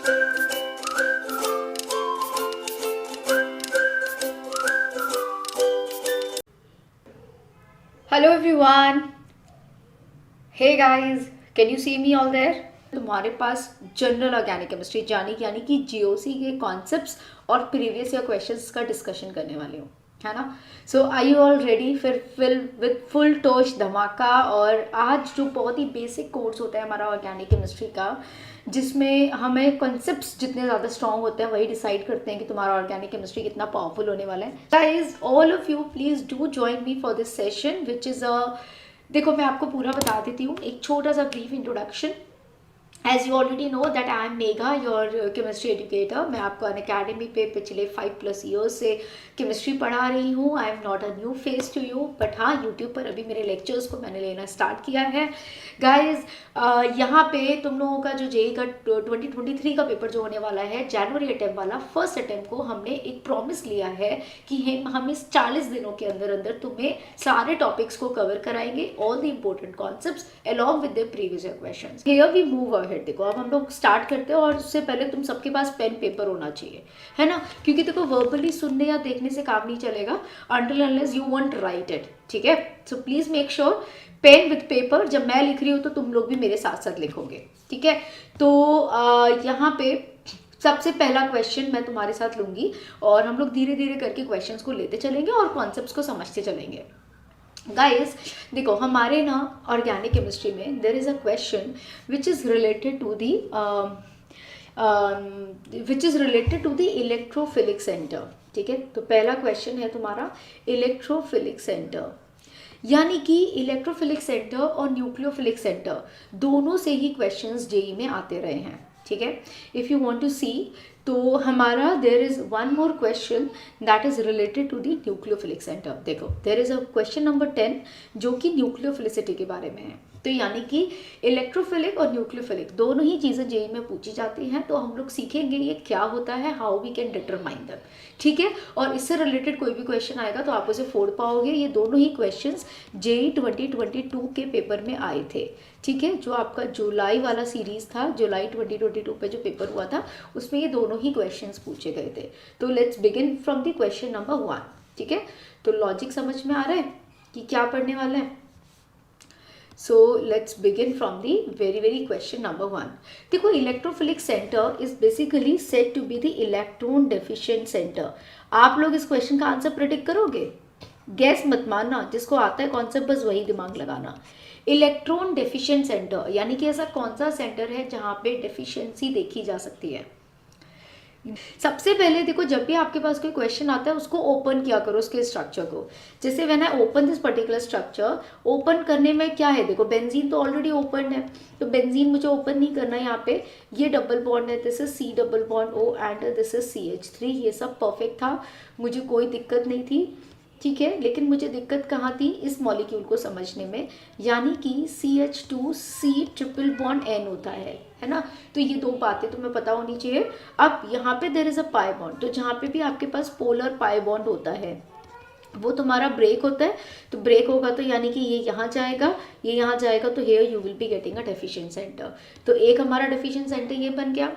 Hello everyone, hey guys, can you see me all there? तुम्हारे पास general organic chemistry यानी कि GOC के कॉन्सेप्ट्स और प्रीवियस ईयर क्वेश्चंस का डिस्कशन करने वाले हूँ, है ना? सो आई यू ऑल रेडी फिर विद फुल टोश धमाका। और आज जो बहुत ही बेसिक कोर्स होता है हमारा ऑर्गेनिक केमिस्ट्री का, जिसमें हमें कॉन्सेप्ट्स जितने ज़्यादा स्ट्रॉन्ग होते हैं वही डिसाइड करते हैं कि तुम्हारा ऑर्गेनिक केमिस्ट्री कितना पावरफुल होने वाला है। Guys, all of you please do join me for this session which is देखो, मैं आपको पूरा बता देती हूँ, एक छोटा सा brief introduction. As you already know that I am Megha, your chemistry educator. मैं आपको अन अकेडमी पे पिछले 5+ ईयर्स से केमिस्ट्री पढ़ा रही हूँ। I am not a new face to you, but हाँ, यूट्यूब पर अभी मेरे लेक्चर्स को मैंने लेना स्टार्ट किया है। गाइज, यहाँ पे तुम लोगों का जो जेई का 2023 का पेपर जो होने वाला है, जनवरी अटैम्प्ट वाला, फर्स्ट अटैम्प्ट को हमने एक प्रॉमिस लिया है कि हम इस 40 दिनों के अंदर अंदर तुम्हें सारे टॉपिक्स को कवर कराएंगे, all the important concepts along with the previous questions. Here we move ahead. देखो, अब हम लोग स्टार्ट करते हैं और उससे पहले तुम सबके पास पेन पेपर होना चाहिए, है ना? क्योंकि देखो, वर्बली सुनने या देखने से काम नहीं चलेगा until unless you want to write it, ठीक है? So please make sure pen with paper. जब मैं लिख रही हूँ तो तुम लोग भी मेरे साथ साथ लिखोगे, ठीक है? तो यहाँ पे सबसे पहला क्वेश्चन मैं तुम्हारे साथ लूंगी और हम लोग धीरे धीरे करके क्वेश्चंस को लेते चलेंगे और कॉन्सेप्ट्स को समझते चलेंगे। गाइस, देखो, हमारे ना ऑर्गेनिक केमिस्ट्री में there is a question which is related to the electrophilic centre, ठीक है? तो पहला क्वेश्चन है तुम्हारा इलेक्ट्रोफिलिक सेंटर, यानी कि इलेक्ट्रोफिलिक सेंटर और न्यूक्लियोफिलिक सेंटर दोनों से ही क्वेश्चंस जेई में आते रहे हैं, ठीक है? If you want to see, तो हमारा there is one more question that is related to the nucleophilic centre. देखो, there is a question number 10 जो कि न्यूक्लियोफिलिसिटी के बारे में है। तो यानी कि इलेक्ट्रोफिलिक और न्यूक्लियोफिलिक दोनों ही चीज़ें जेई में पूछी जाती हैं, तो हम लोग सीखेंगे ये क्या होता है, how we can determine them, ठीक है? और इससे रिलेटेड कोई भी क्वेश्चन आएगा तो आप उसे फोड़ पाओगे। ये दोनों ही क्वेश्चंस जेई 2022 के पेपर में आए थे, ठीक है? जो आपका जुलाई वाला सीरीज था, जुलाई 2022 पे जो पेपर हुआ था, उसमें ये दोनों ही क्वेश्चंस पूछे गए थे। तो let's begin from the question number 1, ठीक है? तो लॉजिक समझ में आ रहा है कि क्या पढ़ने वाला है? So let's begin from the very question number 1. देखो, electrophilic centre is basically said to be the electron deficient centre. आप लोग इस क्वेश्चन का आंसर प्रेडिक्ट करोगे? गैस मत मारना, जिसको आता है कॉन्सेप्ट बस वही दिमाग लगाना। इलेक्ट्रॉन डेफिशिएंट सेंटर यानी कि ऐसा कौन सा सेंटर है जहाँ पे डेफिशिएंसी देखी जा सकती है? सबसे पहले देखो, जब भी आपके पास कोई क्वेश्चन आता है उसको ओपन किया करो, उसके स्ट्रक्चर को। जैसे when I open this particular structure, open करने में क्या है? देखो, बेंजीन तो ऑलरेडी ओपन है, तो बेंजीन मुझे ओपन नहीं करना है। यहाँ पे ये डबल बॉन्ड है, this is C double bond O and this is CH3। ये सब परफेक्ट था, मुझे कोई दिक्कत नहीं थी, ठीक है? लेकिन मुझे दिक्कत कहाँ थी? इस मॉलिक्यूल को समझने में, यानी कि CH2C ट्रिपल बॉन्ड N होता है ना? तो ये दो बातें तुम्हें पता होनी चाहिए। अब यहाँ पे there is a pi bond, तो जहाँ पे भी आपके पास पोलर पाई बॉन्ड होता है वो तुम्हारा ब्रेक होता है। तो ब्रेक होगा तो यानी कि ये यहाँ जाएगा, ये यहाँ जाएगा, तो here you will be getting a deficient centre. तो एक हमारा डेफिशिएंट सेंटर ये बन गया।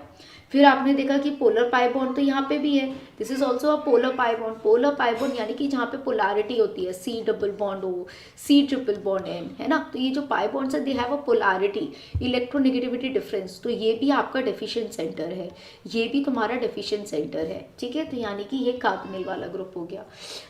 फिर आपने देखा कि पोलर पाई बॉन्ड तो यहाँ पे भी है, this is also a polar pi bond. Polar pi bond यानी कि जहाँ पे पोलैरिटी होती है, C double bond O, C triple bond N, है ना? तो ये जो पाई बॉन्ड्स है, they have a polarity, electronegativity difference. तो ये भी आपका डेफिशिएंट सेंटर है, ये भी तुम्हारा डेफिशिएंट सेंटर है, ठीक है? तो यानी कि ये कार्बोनिल वाला ग्रुप हो गया।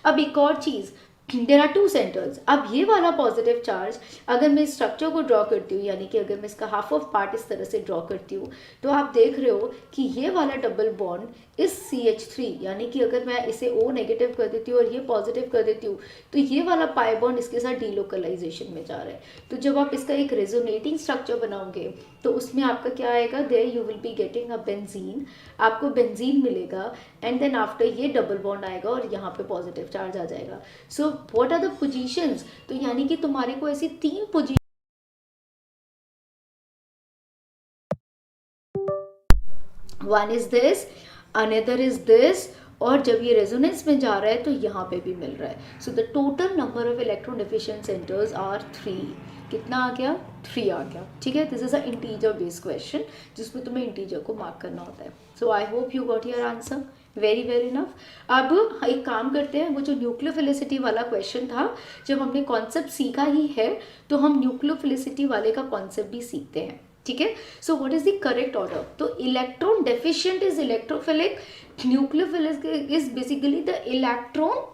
अब एक और चीज़, देर आर 2 सेंटर्स। अब ये वाला पॉजिटिव चार्ज अगर मैं इस स्ट्रक्चर को ड्रॉ करती हूँ, यानी कि अगर मैं इसका हाफ ऑफ पार्ट इस तरह से ड्रॉ करती हूँ, तो आप देख रहे हो कि ये वाला डबल बॉन्ड इस CH3, यानी कि अगर मैं इसे O नेगेटिव कर देती हूँ और ये पॉजिटिव कर देती हूँ, तो ये वाला पाई बॉन्ड इसके साथ डीलोकलाइजेशन में जा रहा है। तो जब आप इसका एक रेजोनेटिंग स्ट्रक्चर बनाओगे तो उसमें आपका क्या आएगा? There you will be getting a benzene, आपको बेंजीन मिलेगा, एंड देन आफ्टर ये डबल बॉन्ड आएगा और यहाँ पे पॉजिटिव चार्ज आ जाएगा। So what are the positions? तो यानी कि तुम्हारे को ऐसी 3 position, one is this, another is this, और जब ये रेजोनेंस में जा रहा है तो यहाँ पे भी मिल रहा है। So the total number of electron deficient centres are 3, कितना आ गया, 3 आ गया, ठीक है। This is a integer based question जिसमें तुम्हें इंटीजर को मार्क करना होता है। So I hope you got your answer, very very enough. अब एक काम करते हैं, वो जो न्यूक्लियोफिलिसिटी वाला क्वेश्चन था, जब हमने कॉन्सेप्ट सीखा ही है तो हम न्यूक्लियोफिलिसिटी वाले का कॉन्सेप्ट भी सीखते हैं, ठीक है। So what is the correct order? तो electron deficient is electrophilic, nucleophilic is basically the electron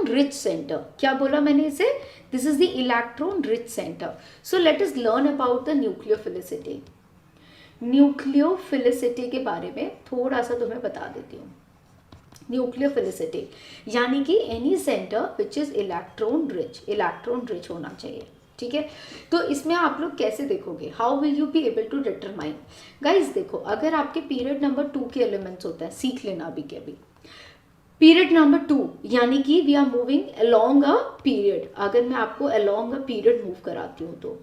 rich centre. क्या बोला मैंने इसे? This is the electron rich centre. So let us learn about the nucleophilicity. Nucleophilicity के बारे में थोड़ा सा तुम्हें बता देती हूँ। न्यूक्लियोफिलिसिटी यानी कि any centre which is electron rich होना चाहिए, ठीक है। तो इसमें आप लोग कैसे देखोगे, how will you be able to determine? Guys देखो, अगर आपके पीरियड नंबर 2 के एलिमेंट्स होते हैं, सीख लेना अभी के अभी। पीरियड नंबर 2 यानी कि we are moving along a period. अगर मैं आपको अलोंग अ पीरियड मूव कराती हूँ तो,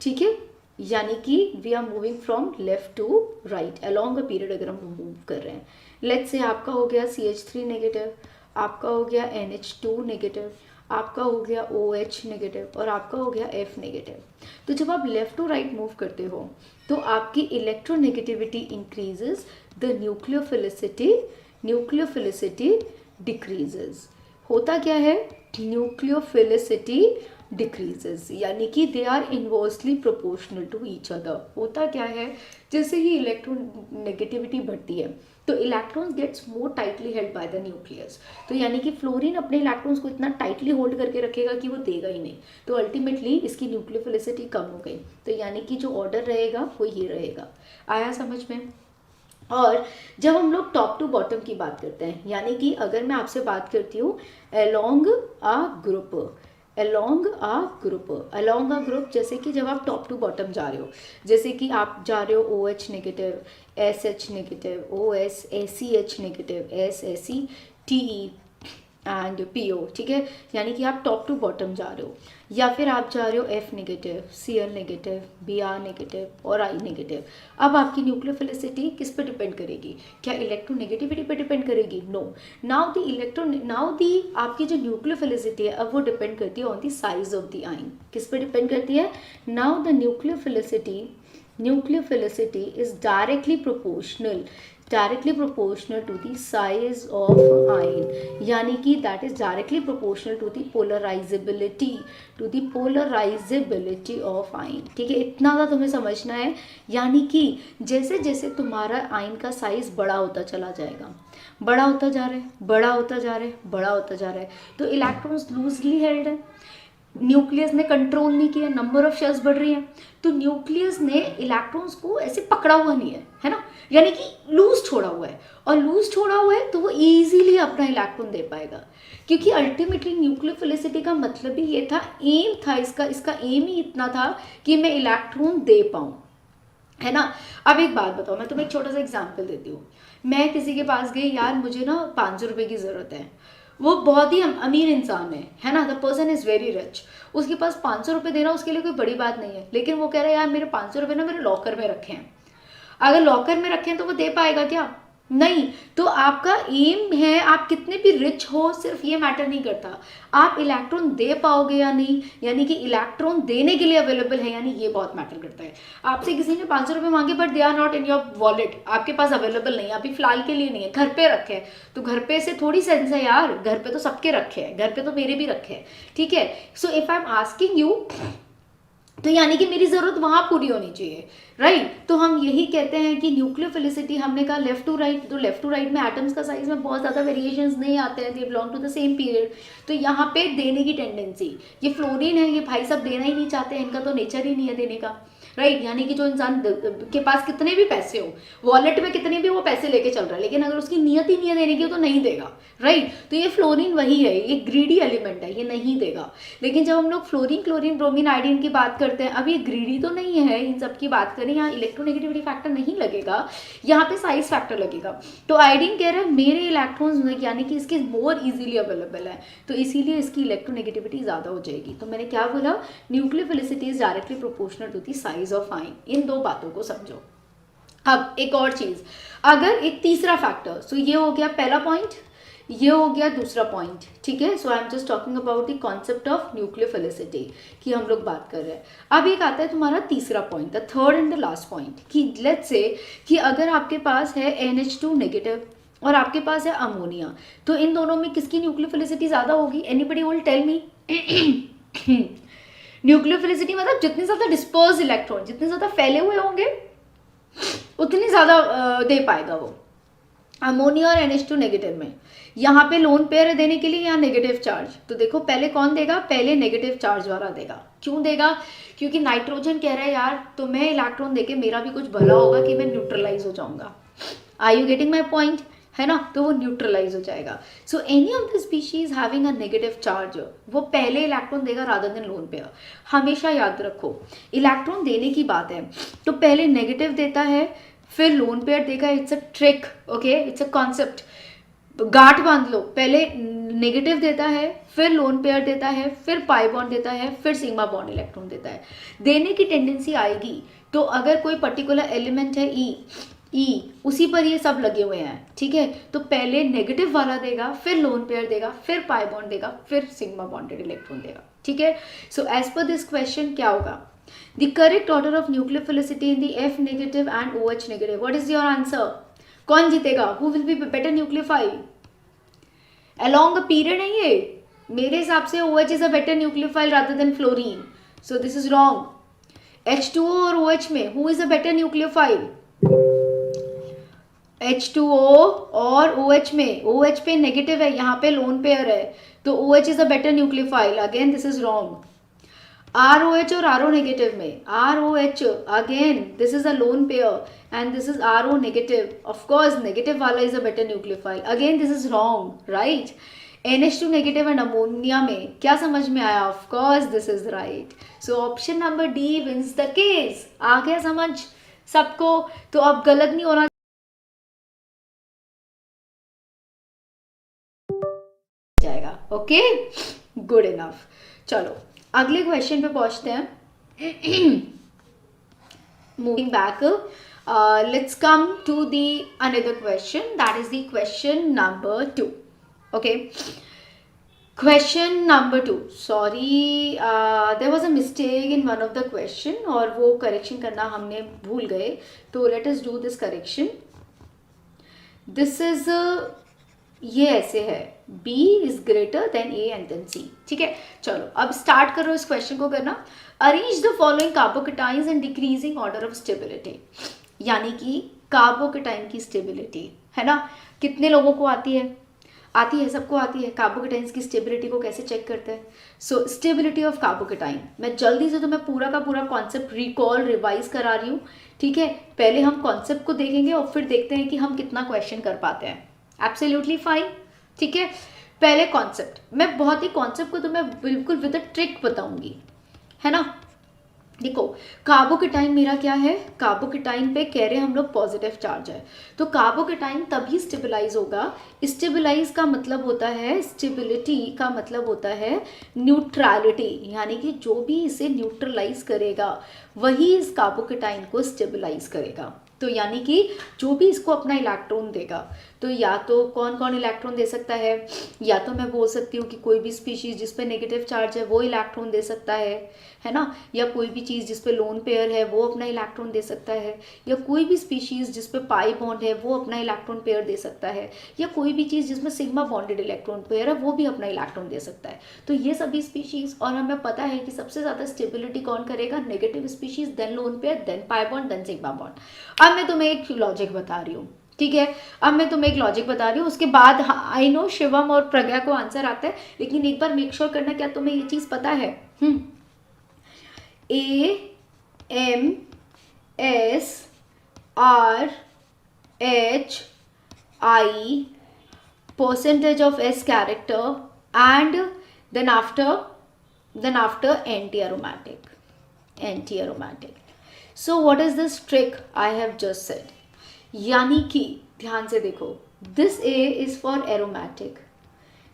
ठीक है, यानी कि we are moving from left to right along a period अगर हम मूव कर रहे हैं। लेट्स से आपका हो गया CH3 नेगेटिव, आपका हो गया NH2 नेगेटिव, आपका हो गया OH नेगेटिव और आपका हो गया F नेगेटिव। तो जब आप लेफ्ट टू राइट मूव करते हो तो आपकी electronegativity increases, the nucleophilicity decreases. होता क्या है? न्यूक्लियोफिलिसिटी डिक्रीजेस यानी कि they are inversely proportional to each other. होता क्या है, जैसे ही इलेक्ट्रॉन नेगेटिविटी बढ़ती है तो electrons gets more tightly held by the nucleus. तो यानी कि फ्लोरीन अपने इलेक्ट्रॉन्स को इतना टाइटली होल्ड करके रखेगा कि वो देगा ही नहीं, तो अल्टीमेटली इसकी न्यूक्लियोफिलिसिटी कम हो गई। तो यानी कि जो ऑर्डर रहेगा वो ये रहेगा। आया समझ में? और जब हम लोग टॉप टू बॉटम की बात करते हैं, यानी कि अगर मैं आपसे बात करती हूँ अलोंग अ ग्रुप, जैसे कि जब आप टॉप टू बॉटम जा रहे हो, जैसे कि आप जा रहे हो OH negative, SH negative, OS, ACH negative, SSE, TE and PO, ठीक है, यानी कि आप टॉप टू बॉटम जा रहे हो। या फिर आप जा रहे हो F negative, Cl negative, Br negative और I नेगेटिव। अब आपकी न्यूक्लियोफिलिसिटी किस पे डिपेंड करेगी? क्या इलेक्ट्रोनेगेटिविटी पे डिपेंड करेगी? नो। नाउ दी आपकी जो न्यूक्लियोफिलिसिटी है अब वो डिपेंड करती है on the size of the ion. किस पे डिपेंड करती है? Now the nucleophilicity is directly proportional to the size of ion, यानी कि that is directly proportional to the polarizability of ion, ठीक है। इतना सा तुम्हें समझना है, यानी कि जैसे जैसे तुम्हारा आयन का साइज बड़ा होता चला जाएगा, बड़ा होता जा रहा है, तो इलेक्ट्रॉन्स लूजली हेल्ड है, न्यूक्लियस ने कंट्रोल नहीं किया, नंबर ऑफ शेल्स बढ़ रही हैं, तो न्यूक्लियस ने इलेक्ट्रॉन्स को ऐसे पकड़ा हुआ नहीं है ना, यानी कि लूज छोड़ा हुआ है। और लूज छोड़ा हुआ है तो वो इजीली अपना इलेक्ट्रॉन दे पाएगा, क्योंकि अल्टीमेटली न्यूक्लियोफिलिसिटी का मतलब भी ये था, एम था इसका एम ही इतना था कि मैं इलेक्ट्रॉन दे पाऊँ, है ना। अब एक बात बताओ, मैं तुम्हें एक छोटा सा एग्जाम्पल देती हूँ। मैं किसी के पास गई, यार मुझे ना 500 रुपये की ज़रूरत है, वो बहुत ही अमीर इंसान है ना, the person is very rich, उसके पास 500 रुपये देना उसके लिए कोई बड़ी बात नहीं है, लेकिन वो कह रहा है यार मेरे 500 रुपये ना मेरे लॉकर में रखे हैं। अगर लॉकर में रखे हैं तो वो दे पाएगा क्या? नहीं। तो आपका एम है, आप कितने भी रिच हो, सिर्फ ये मैटर नहीं करता, आप इलेक्ट्रॉन दे पाओगे या नहीं, यानी कि इलेक्ट्रॉन देने के लिए अवेलेबल है, यानी ये बहुत मैटर करता है। आपसे किसी ने 500 रुपये मांगे but they are not in your wallet, आपके पास अवेलेबल नहीं है, अभी फिलहाल के लिए नहीं है, घर पे रखे हैं, तो घर पे से थोड़ी सेंस है यार, घर पे तो सबके रखे हैं, घर पे तो मेरे भी रखे हैं, ठीक है। So if I am asking you, तो यानी कि मेरी ज़रूरत वहाँ पूरी होनी चाहिए, राइट। तो हम यही कहते हैं कि न्यूक्लियोफिलिसिटी, हमने कहा लेफ्ट टू राइट, तो लेफ्ट टू राइट में एटम्स का साइज में बहुत ज़्यादा वेरिएशंस नहीं आते हैं, they belong to the same period. तो यहाँ पे देने की टेंडेंसी, ये फ्लोरीन है, ये भाई सब देना ही नहीं चाहते, इनका तो नेचर ही नहीं है देने का, राइट। यानी कि जो इंसान के पास कितने भी पैसे हो, वॉलेट में कितने भी वो पैसे लेके चल रहा है, लेकिन अगर उसकी नियत ही नहीं है देने की तो नहीं देगा, राइट। तो ये फ्लोरीन वही है, ये ग्रीडी एलिमेंट है, ये नहीं देगा। लेकिन जब हम लोग फ्लोरीन, क्लोरीन, ब्रोमीन, आयोडीन की बात करते हैं, अब ये ग्रीडी तो नहीं है, इन सब की बात करें, यहाँ इलेक्ट्रोनेगेटिविटी फैक्टर नहीं लगेगा, यहाँ पे साइज फैक्टर लगेगा। तो आयोडीन कह रहा है मेरे इलेक्ट्रॉन्स यानी कि इसके मोर इजीली अवेलेबल है, तो इसीलिए इसकी इलेक्ट्रोनेगेटिविटी ज़्यादा हो जाएगी। तो मैंने क्या बोला, nucleophilicity is directly proportional to the size of ion. इन दो बातों को समझो। अब एक और चीज, अगर एक तीसरा फैक्टर, सो ये हो गया पहला पॉइंट, ये हो गया दूसरा पॉइंट, ठीक है। So I am just talking about the concept of nucleophilicity की हम लोग बात कर रहे हैं। अब एक आता है तुम्हारा तीसरा point, the third and the last point, कि लेट्स से कि अगर आपके पास है NH2 नेगेटिव और आपके पास है अमोनिया, तो इन दोनों में किसकी न्यूक्लियोफिलिसिटी ज़्यादा होगी? Anybody will tell me? Nucleophilicity मतलब जितने ज़्यादा डिस्पर्स इलेक्ट्रॉन, जितने ज़्यादा फैले हुए होंगे उतनी ज़्यादा दे पाएगा वो। अमोनिया और NH2 नेगेटिव में यहाँ पे लोन पेयर है देने के लिए, यहाँ नेगेटिव चार्ज, तो देखो पहले कौन देगा? पहले नेगेटिव चार्ज वाला देगा। क्यों देगा? क्योंकि नाइट्रोजन कह रहा है यार तो मैं इलेक्ट्रॉन देके मेरा भी कुछ भला होगा कि मैं न्यूट्रलाइज हो जाऊंगा। Are you getting my point? है ना, तो वो न्यूट्रलाइज हो जाएगा। So any of the species having a negative charge वो पहले इलेक्ट्रॉन देगा रादर देन लोन पेयर। हमेशा याद रखो, इलेक्ट्रॉन देने की बात है तो पहले नेगेटिव देता है फिर लोन पेयर देगा। It's a trick, okay, it's a concept. गांठ बांध लो, पहले नेगेटिव देता है फिर लोन पेयर देता है फिर पाई बॉन्ड देता है फिर सिग्मा बॉन्ड इलेक्ट्रॉन देता है। देने की टेंडेंसी आएगी तो अगर कोई पर्टिकुलर एलिमेंट है ई उसी पर ये सब लगे हुए हैं, ठीक है, तो पहले नेगेटिव वाला देगा फिर लोन पेयर देगा फिर पाई बॉन्ड देगा फिर सिग्मा बॉन्डेड इलेक्ट्रॉन देगा, ठीक है। So as per this question क्या होगा? The correct order of nucleophilicity in the F negative and OH negative, what is your answer? कौन जीतेगा? Who will be better nucleophile along a period है ये? मेरे हिसाब से OH is a better nucleophile rather than fluorine, so this is wrong. H2O और OH में who is a better nucleophile? H2O और OH में, OH पे नेगेटिव है, यहाँ पे लोन पेयर है, तो OH is a better nucleophile. Again this is wrong. ROH और RO नेगेटिव में, ROH again this is a lone pair and this is RO negative, of course negative वाला is a better nucleophile. Again this is wrong, right. NH2 negative and ammonia में क्या समझ में आया? Of course this is right. So option number D wins the case. आ गया समझ सबको? तो अब गलत नहीं होना जाएगा, ओके, गुड इनफ। चलो अगले क्वेश्चन पे पहुंचते हैं। Moving back, let's come to the another question, that is the question number 2, okay. Question number 2, sorry there was a mistake in one of the question और वो करेक्शन करना हमने भूल गए, तो let us do this correction. This is ये ऐसे है, B is greater than A and then C, ठीक है। चलो अब स्टार्ट करो इस क्वेश्चन को करना। Arrange the following carbocations in decreasing order of stability, यानी कि कार्बोकेटाइन की स्टेबिलिटी, है ना, कितने लोगों को आती है? आती है, सबको आती है। कार्बोकेटाइन्स की स्टेबिलिटी को कैसे चेक करते हैं? सो स्टेबिलिटी ऑफ कार्बोकेटाइन, मैं जल्दी से तुम्हें पूरा का पूरा कॉन्सेप्ट रिकॉल रिवाइज करा रही हूँ, ठीक है। पहले हम कॉन्सेप्ट को देखेंगे और फिर देखते हैं कि हम कितना क्वेश्चन कर पाते हैं। एब्सोल्युटली फाइन, ठीक है। पहले कॉन्सेप्ट, मैं बहुत ही कॉन्सेप्ट को तुम्हें बिल्कुल विद अ ट्रिक बताऊंगी, है ना। देखो कार्बोकेटाइन मेरा क्या है? कार्बोकेटाइन पे कह रहे हैं हम लोग पॉजिटिव चार्ज है, तो कार्बोकेटाइन तभी स्टेबलाइज होगा। स्टेबलाइज का मतलब होता है, स्टेबिलिटी का मतलब होता है न्यूट्रलिटी, यानी कि जो भी इसे न्यूट्रलाइज करेगा वही इस कार्बोकेटाइन को स्टेबलाइज करेगा। तो यानी कि जो भी इसको अपना इलेक्ट्रॉन देगा, तो या तो कौन कौन इलेक्ट्रॉन दे सकता है? या तो मैं बोल सकती हूँ कि कोई भी स्पीशीज जिस पे नेगेटिव चार्ज है वो इलेक्ट्रॉन दे सकता है ना, या कोई भी चीज़ जिस पे लोन पेयर है वो अपना इलेक्ट्रॉन दे सकता है, या कोई भी स्पीशीज जिस पे पाई बॉन्ड है वो अपना इलेक्ट्रॉन पेयर दे सकता है, या कोई भी चीज़ जिसमें सिग्मा बॉन्डेड इलेक्ट्रॉन पेयर है वो भी अपना इलेक्ट्रॉन दे सकता है। तो ये सभी स्पीशीज, और हमें पता है कि सबसे ज़्यादा स्टेबिलिटी कौन करेगा? Negative species, then lone pair, then pi bond, then sigma bond. अब मैं तुम्हें एक लॉजिक बता रही हूँ, ठीक है। अब मैं तुम्हें एक लॉजिक बता रही हूँ, उसके बाद आई नो शिवम और प्रज्ञा को आंसर आता है, लेकिन एक बार मेक श्योर करना क्या तुम्हें ये चीज़ पता है? AMSRHI percentage of S character and then after anti-aromatic. So what is this trick I have just said? यानी कि ध्यान से देखो, this A is for aromatic,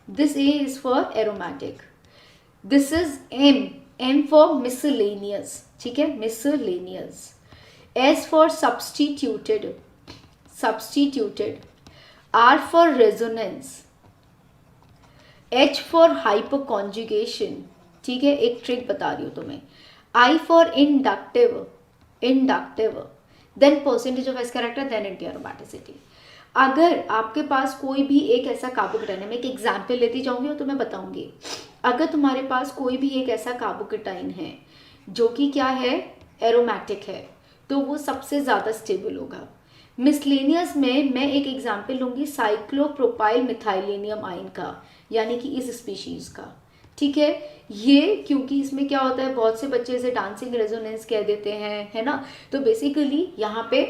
this A is for aromatic, this is M for miscellaneous, ठीक है, miscellaneous, S for substituted, R for resonance, H for hyper conjugation, ठीक है, एक ट्रिक बता रही हूँ तुम्हें. I for inductive, inductive, then percentage of S character, then anti aromaticity. अगर आपके पास कोई भी एक ऐसा कार्बोकेटाइन है, मैं एक एग्जाम्पल लेती जाऊंगी और तुम्हें बताऊंगी. अगर तुम्हारे पास कोई भी एक ऐसा कार्बोकेटाइन है जो कि क्या है, एरोमेटिक है, तो वो सबसे ज़्यादा स्टेबल होगा. मिसलेनियस में मैं एक एग्जाम्पल लूंगी साइक्लोप्रोपाइल मिथाइलेनियम आइन का, यानी कि इस स्पीशीज का. ठीक है, ये क्योंकि इसमें क्या होता है, बहुत से बच्चे इसे डांसिंग रेजोनेंस कह देते हैं, है ना. तो बेसिकली यहाँ पे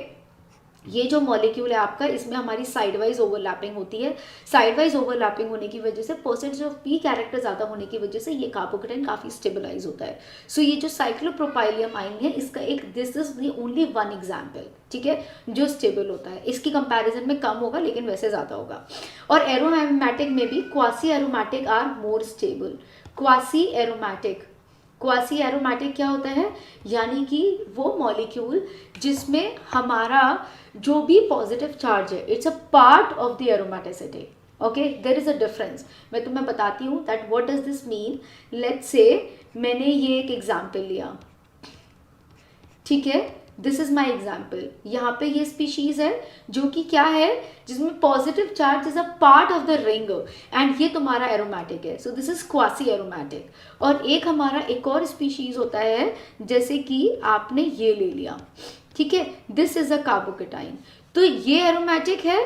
ये जो मॉलिक्यूल है आपका, इसमें हमारी साइड वाइज ओवरलैपिंग होती है. साइड वाइज ओवरलैपिंग होने की वजह से, परसेंटेज ऑफ पी कैरेक्टर ज़्यादा होने की वजह से ये कार्बोकेटाइन काफ़ी स्टेबलाइज होता है. सो ये जो साइक्लोप्रोपाइलियम आइन है, इसका एक, this is the only one example, ठीक है, जो स्टेबल होता है. इसकी कंपैरिजन में कम होगा लेकिन वैसे ज़्यादा होगा. और एरोमेटिक में भी quasi aromatic are more stable. Quasi aromatic, quasi aromatic क्या होता है, यानी कि वो मॉलिक्यूल जिसमें हमारा जो भी पॉजिटिव चार्ज है, it's a part of the aromaticity. Okay, there is a difference. मैं तुम्हें बताती हूँ that what does this mean. Let's say मैंने ये एक एग्जाम्पल लिया, ठीक है, दिस इज माई एग्जाम्पल. यहाँ पे ये स्पीशीज है जो कि क्या है, जिसमें positive charge is a part of the ring, and ये तुम्हारा एरोमेटिक है. So this is quasi aromatic. और एक हमारा एक और स्पीशीज होता है, जैसे कि आपने ये ले लिया, ठीक है, दिस इज अ कार्बोकेटाइन. तो ये एरोमेटिक है,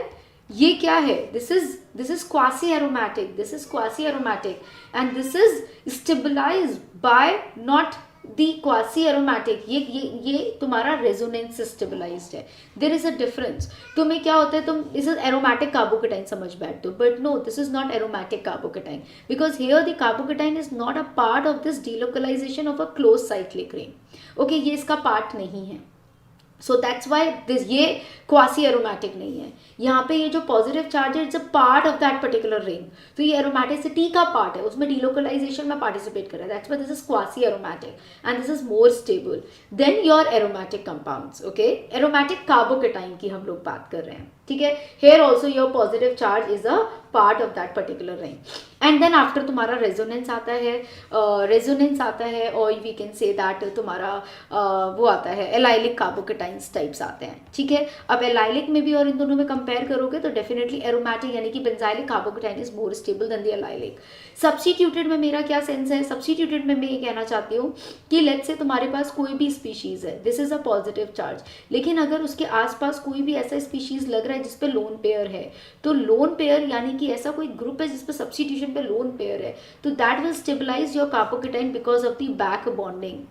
ये क्या है, this is quasi aromatic, this is quasi aromatic, and this is stabilised by not the quasi aromatic. ये तुम्हारा रेजोनेंस स्टेबलाइज्ड है. There is a difference. तुम्हें क्या होता है, तुम दिस इज एरोमेटिक कार्बोकेटाइन समझ बैठते हो, but no, this is not aromatic carbocation, because here the carbocation is not a part of this delocalisation of a close cyclic ring. Okay, ये इसका पार्ट नहीं है. सो दैट्स वाई दिस, ये quasi aromatic नहीं है. यहाँ पे ये जो पॉजिटिव चार्ज है, it's a part of that particular ring. तो ये एरोमेटिसिटी का पार्ट है, उसमें डिलोकलाइजेशन में पार्टिसिपेट कर रहा है. That's why this is quasi aromatic and this is more stable than your aromatic compounds. Okay, aromatic carbocation की हम लोग बात कर रहे हैं, ठीक है. Here also your positive charge is a part of that particular ring. And then after तुम्हारा रेजोनेंस आता है, रेजोनेंस आता है, और वी कैन से दैट तुम्हारा वो आता है एलाइलिक कार्बोकेटाइन्स टाइप्स आते हैं, ठीक है. अब एलाइलिक में भी और इन दोनों में कंपेयर करोगे तो डेफिनेटली एरोमेटिक यानी कि benzylic carbocation is more stable then the allylic. Substituted में मेरा क्या सेंस है, सब्स्टिट्यूटेड में मैं ये कहना चाहती हूँ कि लेट्स से तुम्हारे पास कोई भी स्पीशीज है, this is a positive charge, लेकिन अगर उसके आसपास कोई भी ऐसा स्पीशीज लग रहा है जिसपे लोन पेयर है, तो लोन पेयर यानी कि ऐसा कोई ग्रुप है जिसपे सब्स्टिट्यूशन पे लोन पेयर है, तो that will stabilise your carbocation because of the back bonding.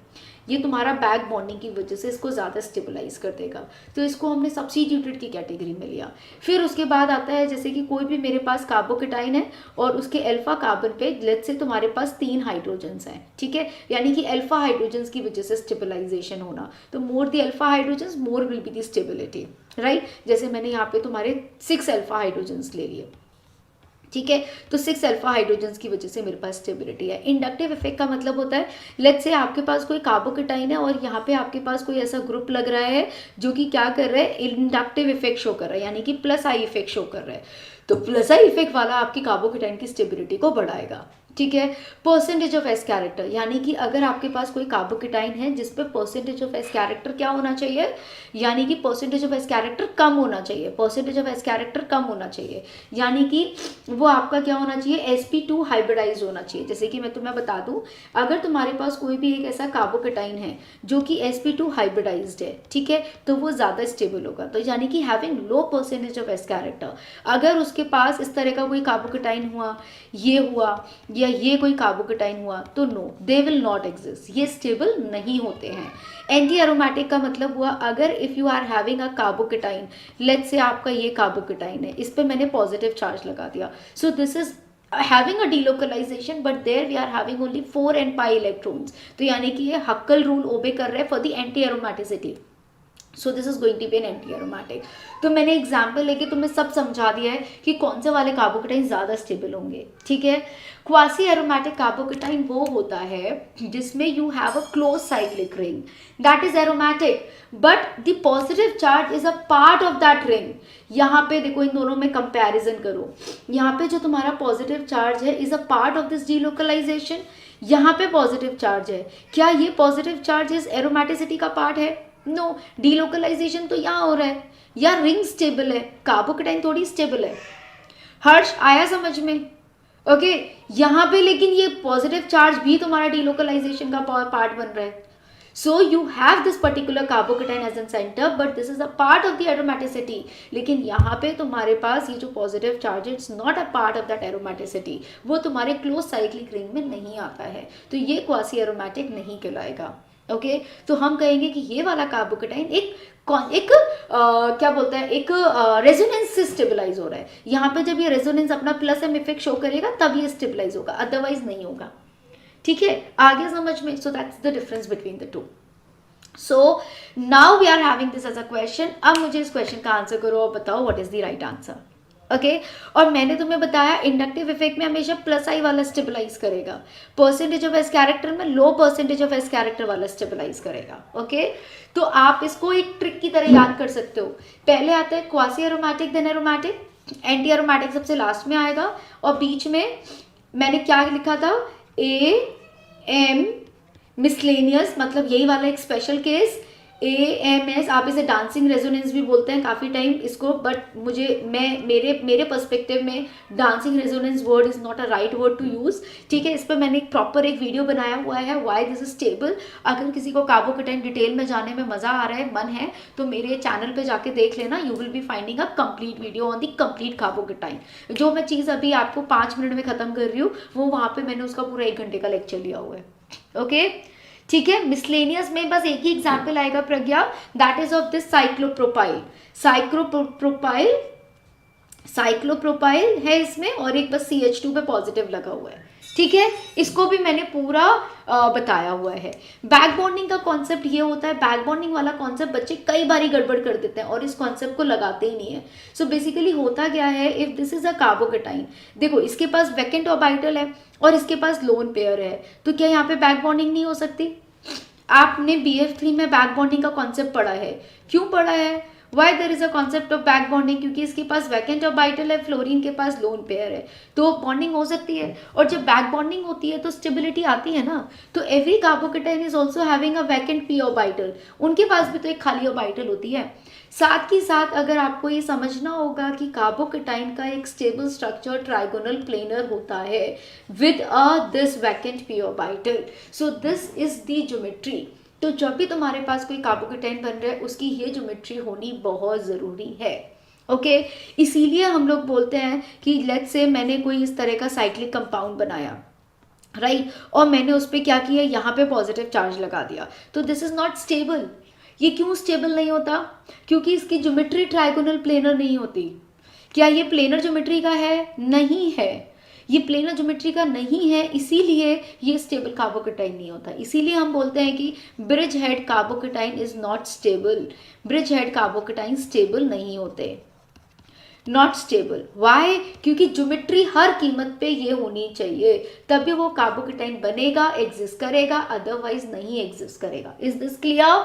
ये तुम्हारा बैक बॉन्डिंग की वजह से इसको ज़्यादा स्टेबलाइज कर देगा. तो इसको हमने सब्स्टिट्यूटेड की कैटेगरी में लिया. फिर उसके बाद आता है, जैसे कि कोई भी मेरे पास कार्बोकेटाइन है और उसके अल्फा कार्बन पे लेट्स से तुम्हारे पास 3 हाइड्रोजन्स हैं, ठीक है, यानी कि अल्फा हाइड्रोजन्स की वजह से स्टेबलाइजेशन होना. तो more the alpha hydrogens more will be the stability, right. जैसे मैंने यहाँ पे तुम्हारे 6 अल्फा हाइड्रोजन्स ले लिए, ठीक है. तो 6 अल्फा हाइड्रोजन्स की वजह से मेरे पास स्टेबिलिटी है. इंडक्टिव इफेक्ट का मतलब होता है, लेट्स से आपके पास कोई कार्बोकेटाइन है और यहाँ पे आपके पास कोई ऐसा ग्रुप लग रहा है जो कि क्या कर रहा है, इंडक्टिव इफेक्ट शो कर रहा है, यानी कि प्लस आई इफेक्ट शो कर रहा है. तो प्लस आई इफेक्ट वाला आपकी कार्बोकेटाइन की स्टेबिलिटी को बढ़ाएगा, ठीक है. परसेंटेज ऑफ एस कैरेक्टर, यानी कि अगर आपके पास कोई कार्बोकेटाइन है जिसपे परसेंटेज ऑफ एस कैरेक्टर क्या होना चाहिए, यानी कि परसेंटेज ऑफ एस कैरेक्टर कम होना चाहिए, परसेंटेज ऑफ एस कैरेक्टर कम होना चाहिए, यानी कि वो आपका क्या होना चाहिए, sp2 हाइब्रिडाइज होना चाहिए. जैसे कि मैं तुम्हें बता दूं, अगर तुम्हारे पास कोई भी एक ऐसा कार्बोकेटाइन है जो कि sp2 हाइब्रिडाइज्ड है, ठीक है, तो वो ज़्यादा स्टेबल होगा. तो यानी कि having low percentage of S character, अगर उसके पास इस तरह का कोई कार्बोकेटाइन हुआ, ये हुआ, ये कोई कार्बोकेटाइन हुआ, तो no, they will not exist, ये स्टेबल नहीं होते हैं. एंटी एरोमेटिक का मतलब हुआ, अगर if you are having a carbocation, let's say आपका ये कार्बोकेटाइन है, इस पे मैंने पॉजिटिव चार्ज लगा दिया, सो this is having a delocalization, but there we are having only 4 and pi electrons. तो यानी कि ये हक्कल रूल ओबे कर रहे हैं for the anti aromaticity. So this is going to be an anti aromatic. तो मैंने एग्जाम्पल लेके तुम्हें सब समझा दिया है कि कौन से वाले कार्बोकेटाइन ज़्यादा स्टेबल होंगे, ठीक है। क्वासी एरोमेटिक कार्बोकेटाइन वो होता है जिसमें you have a close cyclic ring, that is aromatic, but the positive charge is a part of that ring. यहाँ पे देखो, इन दोनों में कंपैरिजन करो, यहाँ पे जो तुम्हारा पॉजिटिव चार्ज है is a part of this delocalisation, यहाँ पे पॉजिटिव चार्ज है, क्या ये पॉजिटिव चार्ज इस एरोमेटिसिटी का पार्ट है? नो, डीलोकलाइजेशन तो यहाँ हो रहा है, या रिंग स्टेबल है, कार्बोकेटाइन थोड़ी स्टेबल है। हर्ष आया समझ में? ओके यहाँ पे लेकिन ये पॉजिटिव चार्ज भी तुम्हारा डीलोकलाइजेशन का पार्ट बन रहा है। So you have this particular carbocation as an centre, but this is a part of the aromaticity. लेकिन यहाँ पे तुम्हारे पास ये जो positive charge it's not a part of that aromaticity, वो तुम्हारे क्लोज साइक्लिक रिंग में नहीं आता है, तो ये क्वासी एरोमेटिक नहीं कहलाएगा। ओके तो हम कहेंगे कि ये वाला कार्बोकेटाइन एक क्या बोलते हैं, एक रेजोनेंस से स्टेबलाइज हो रहा है। यहाँ पे जब ये रेजोनेंस अपना प्लस एम इफेक्ट शो करेगा तब ये स्टेबलाइज होगा, अदरवाइज नहीं होगा, ठीक है। आगे समझ में? So that's the difference between the two. So now we are having this as a question. अब मुझे इस क्वेश्चन का आंसर करो और बताओ what is the right answer. Okay और मैंने तुम्हें बताया इंडक्टिव इफेक्ट में हमेशा प्लस आई वाला स्टेबलाइज करेगा, परसेंटेज ऑफ एस कैरेक्टर में लो परसेंटेज ऑफ एस कैरेक्टर वाला स्टेबलाइज करेगा। ओके तो आप इसको एक ट्रिक की तरह याद कर सकते हो। पहले आता है quasi aromatic, then aromatic, anti aromatic सबसे लास्ट में आएगा, और बीच में मैंने क्या लिखा था, ए एम मिसलेनियस, मतलब यही वाला एक स्पेशल केस, AMS, आप इसे डांसिंग रेजोनेंस भी बोलते हैं काफ़ी टाइम इसको, बट मेरे पर्सपेक्टिव में dancing resonance word is not a right word to use, ठीक है। इस पर मैंने एक वीडियो बनाया हुआ है, व्हाई दिस इज स्टेबल। अगर किसी को कार्बोकेटाइन डिटेल में जाने में मज़ा आ रहा है, मन है, तो मेरे चैनल पे जाके देख लेना, you will be finding a complete video on the complete carbocation. जो मैं चीज़ अभी आपको 5 मिनट में ख़त्म कर रही हूँ, वो वहाँ पर मैंने उसका पूरा 1 घंटे का लेक्चर लिया हुआ है। ओके ठीक है। मिसलेनियस में बस एक ही एग्जाम्पल आएगा Pragya, that is of this cyclopropyl. Cyclopropyl है इसमें, और एक बस CH2 पे पॉजिटिव लगा हुआ है, ठीक है। इसको भी मैंने पूरा बताया हुआ है। बैक बॉन्डिंग का कॉन्सेप्ट ये होता है, बैक बॉन्डिंग वाला कॉन्सेप्ट बच्चे कई बार गड़बड़ कर देते हैं और इस कॉन्सेप्ट को लगाते ही नहीं है। सो बेसिकली होता क्या है, if this is a carbocation, देखो इसके पास वैकेंट ऑर्बिटल है और इसके पास लोन पेयर है, तो क्या यहाँ पे बैक बॉन्डिंग नहीं हो सकती? आपने BF3 में बैक बॉन्डिंग का कॉन्सेप्ट पढ़ा है, क्यों पढ़ा है? Why there is a concept of back bonding, क्योंकि इसके पास वैकेंट ऑर्बिटल है, फ्लोरीन के पास लोन पेयर है, तो बॉन्डिंग हो सकती है। और जब बैक बॉन्डिंग होती है तो स्टेबिलिटी आती है ना, तो every carbocation is also having a vacant p orbital, उनके पास भी तो एक खाली ऑर्बिटल होती है। साथ ही साथ अगर आपको ये समझना होगा कि कार्बोकेटाइन का एक स्टेबल स्ट्रक्चर ट्राइगोनल प्लेनर होता है with this vacant p orbital, so this is the geometry. तो जब भी तुम्हारे पास कोई कार्बोकेटाइन बन रहा है, उसकी ये ज्योमेट्री होनी बहुत ज़रूरी है। ओके इसीलिए हम लोग बोलते हैं कि लेट्स से मैंने कोई इस तरह का साइक्लिक कंपाउंड बनाया, राइट, और मैंने उस पर क्या किया, यहाँ पे पॉजिटिव चार्ज लगा दिया, तो दिस इज नॉट स्टेबल। ये क्यों स्टेबल नहीं होता? क्योंकि इसकी ज्योमेट्री ट्राइगोनल प्लेनर नहीं होती। क्या ये प्लेनर ज्योमेट्री का है? नहीं है, ये प्लेनर ज्योमेट्री का नहीं है, इसीलिए ये स्टेबल कार्बोकेटाइन नहीं होता। इसीलिए हम बोलते हैं कि bridge head carbocation is not stable. Bridge head carbocation stable नहीं होते, नॉट स्टेबल। वाई? क्योंकि ज्योमेट्री हर कीमत पे ये होनी चाहिए, तभी वो कार्बोकेटाइन बनेगा, एग्जिस्ट करेगा, अदरवाइज नहीं एग्जिस्ट करेगा। Is this clear?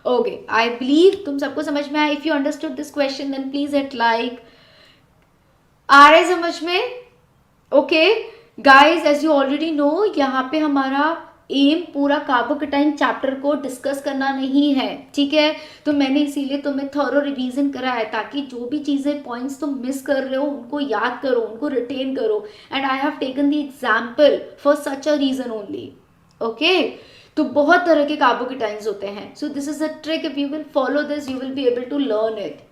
Okay I believe तुम सबको समझ में आया। If you understood this question then please hit like. आ रहा है समझ में? Okay guys as you already know, यहाँ पे हमारा एम पूरा कार्बोकेटाइन चैप्टर को डिस्कस करना नहीं है, ठीक है। तो मैंने इसीलिए तुम्हें थॉरो रिवीजन कराया ताकि जो भी चीज़ें पॉइंट्स तुम मिस कर रहे हो उनको याद करो, उनको रिटेन करो, and I have taken the example for such a reason only. Okay तो बहुत तरह के कार्बोकेटाइन्स होते हैं, so this is a trick, if you will follow this you will be able to learn it.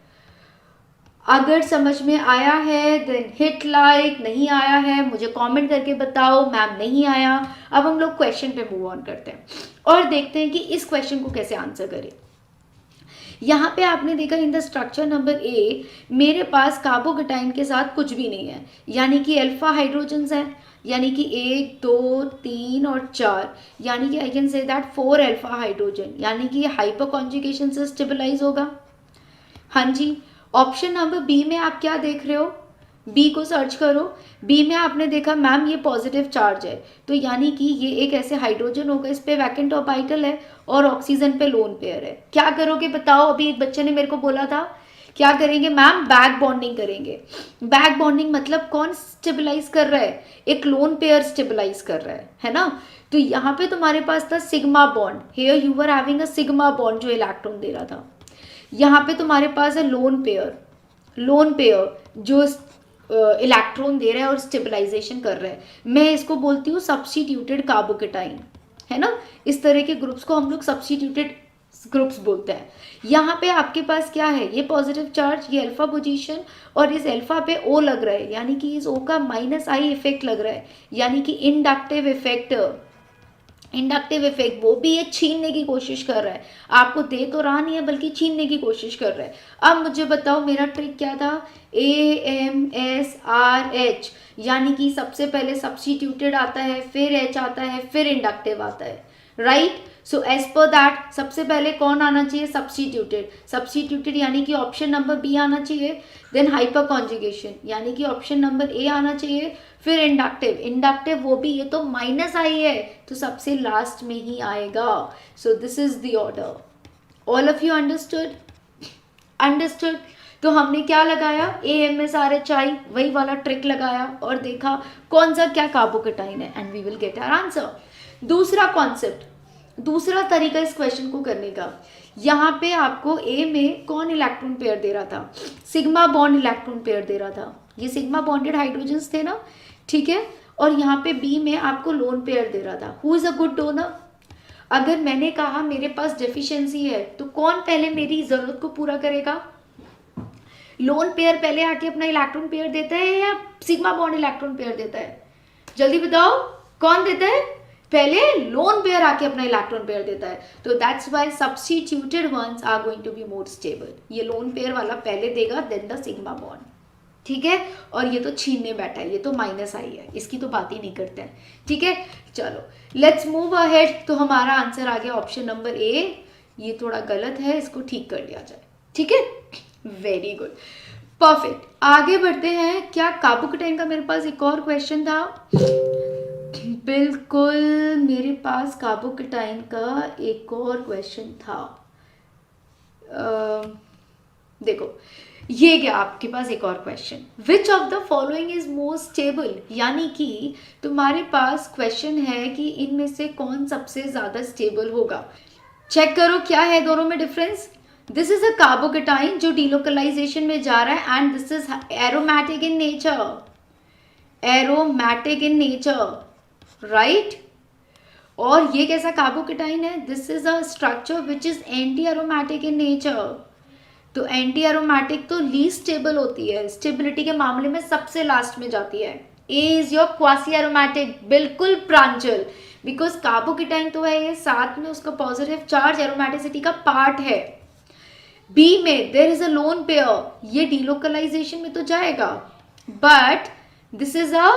अगर समझ में आया है देन हिट लाइक, नहीं आया है मुझे कमेंट करके बताओ मैम नहीं आया। अब हम लोग क्वेश्चन पे मूव ऑन करते हैं और देखते हैं कि इस क्वेश्चन को कैसे आंसर करें। यहाँ पे आपने देखा in the structure number A मेरे पास कार्बोकेटाइन के साथ कुछ भी नहीं है, यानी कि अल्फा हाइड्रोजन्स है, यानी कि 1 2 3 और 4, यानी कि I can say that 4 alpha hydrogen, यानी कि ये हाइपर कॉन्जुगेशन से स्टेबलाइज होगा। हाँ जी, ऑप्शन नंबर बी में आप क्या देख रहे हो, बी को सर्च करो। बी में आपने देखा मैम ये पॉजिटिव चार्ज है, तो यानी कि ये एक ऐसे हाइड्रोजन होगा, इस पे वैकेंट ऑर्बिटल है और ऑक्सीजन पे लोन पेयर है। क्या करोगे बताओ, अभी एक बच्चे ने मेरे को बोला था क्या करेंगे मैम, बैक बॉन्डिंग करेंगे। बैक बॉन्डिंग मतलब कौन स्टेबलाइज कर रहा है, एक लोन पेयर स्टेबलाइज कर रहा है ना। तो यहाँ पे तुम्हारे पास था sigma bond, here you were having a sigma bond जो इलेक्ट्रॉन दे रहा था। यहाँ पे तुम्हारे पास है लोन पेयर, लोन पेयर जो इलेक्ट्रॉन दे रहा है और स्टेबलाइजेशन कर रहा है। मैं इसको बोलती हूँ सब्स्टिट्यूटेड कार्बोकेटाइन, है ना। इस तरह के ग्रुप्स को हम लोग सब्स्टिट्यूटेड ग्रुप्स बोलते हैं। यहाँ पे आपके पास क्या है, ये पॉजिटिव चार्ज, ये अल्फा पोजीशन और इस अल्फा पे ओ लग रहा है, यानी कि इस ओ का -I इफेक्ट लग रहा है, यानी कि इंडक्टिव इफेक्ट। इंडक्टिव इफेक्ट वो भी ये छीनने की कोशिश कर रहा है, आपको दे तो रहा नहीं है बल्कि छीनने की कोशिश कर रहा है। अब मुझे बताओ मेरा ट्रिक क्या था, AMSRH, यानी कि सबसे पहले सब्स्टिट्यूटेड आता है, फिर H आता है, फिर इंडक्टिव आता है, right. So as per that सबसे पहले कौन आना चाहिए, सब्स्टिट्यूटेड। सब्स्टिट्यूटेड यानी कि ऑप्शन नंबर बी आना चाहिए, देन हाइपर कॉन्जुगेशन यानी कि ऑप्शन नंबर ए आना चाहिए, फिर इंडक्टिव। इंडक्टिव वो भी ये तो -I है, तो सबसे लास्ट में ही आएगा। सो this is the order. All of you understood, understood. तो हमने क्या लगाया, AMSRHI, वही वाला ट्रिक लगाया और देखा कौन सा क्या कार्बोकेटाइन है, and we will get our answer. दूसरा कॉन्सेप्ट, दूसरा तरीका इस क्वेश्चन को करने का, यहाँ पे आपको ए में कौन इलेक्ट्रॉन पेयर दे रहा था, सिग्मा बॉन्ड इलेक्ट्रॉन पेयर दे रहा था, ये सिग्मा बॉन्डेड हाइड्रोजन्स थे ना, ठीक है। और यहाँ पे बी में आपको लोन पेयर दे रहा था। Who is a good donor, अगर मैंने कहा मेरे पास डेफिशिएंसी है तो कौन पहले मेरी जरूरत को पूरा करेगा, लोन पेयर पहले आके अपना इलेक्ट्रॉन पेयर देता है या सिग्मा बॉन्ड इलेक्ट्रॉन पेयर देता है, जल्दी बताओ कौन देता है, पहले लोन पेयर आके अपना इलेक्ट्रॉन पेयर देता है। तो that's why substituted ones are going to be more stable, ये लोन पेयर वाला पहले देगा देन द सिग्मा बॉन्ड, ठीक है। और ये तो छीनने बैठा है, ये तो -I है, इसकी तो बात ही नहीं करते हैं, ठीक है। चलो लेट्स मूव अहेड। तो हमारा आंसर आ गया ऑप्शन नंबर ए, ये थोड़ा गलत है, इसको ठीक कर लिया जाए, ठीक है, वेरी गुड, परफेक्ट। आगे बढ़ते हैं, क्या कार्बोकेटाइन का मेरे पास एक और क्वेश्चन था, बिल्कुल मेरे पास कार्बोकेटाइन का एक और क्वेश्चन था। देखो ये क्या आपके पास एक और question, which of the following is more stable, यानी कि तुम्हारे पास क्वेश्चन है कि इनमें से कौन सबसे ज्यादा स्टेबल होगा। चेक करो क्या है दोनों में difference. This is a carbocation जो डिलोकलाइजेशन में जा रहा है and this is aromatic in nature, aromatic in nature, right. और ये कैसा कार्बोकेटाइन है, this is a structure which is anti aromatic in nature. तो एंटी एरोमेटिक तो लीस्ट स्टेबल होती है, स्टेबिलिटी के मामले में सबसे लास्ट में जाती है। ए इज योर क्वासी एरोमेटिक, बिल्कुल प्रांजल, बिकॉज कार्बोकेटाइन तो है ये, साथ में उसका पॉजिटिव चार्ज एरोमेटिसिटी का पार्ट है। बी में there is a lone pair, ये डिलोकलाइजेशन में तो जाएगा, but this is a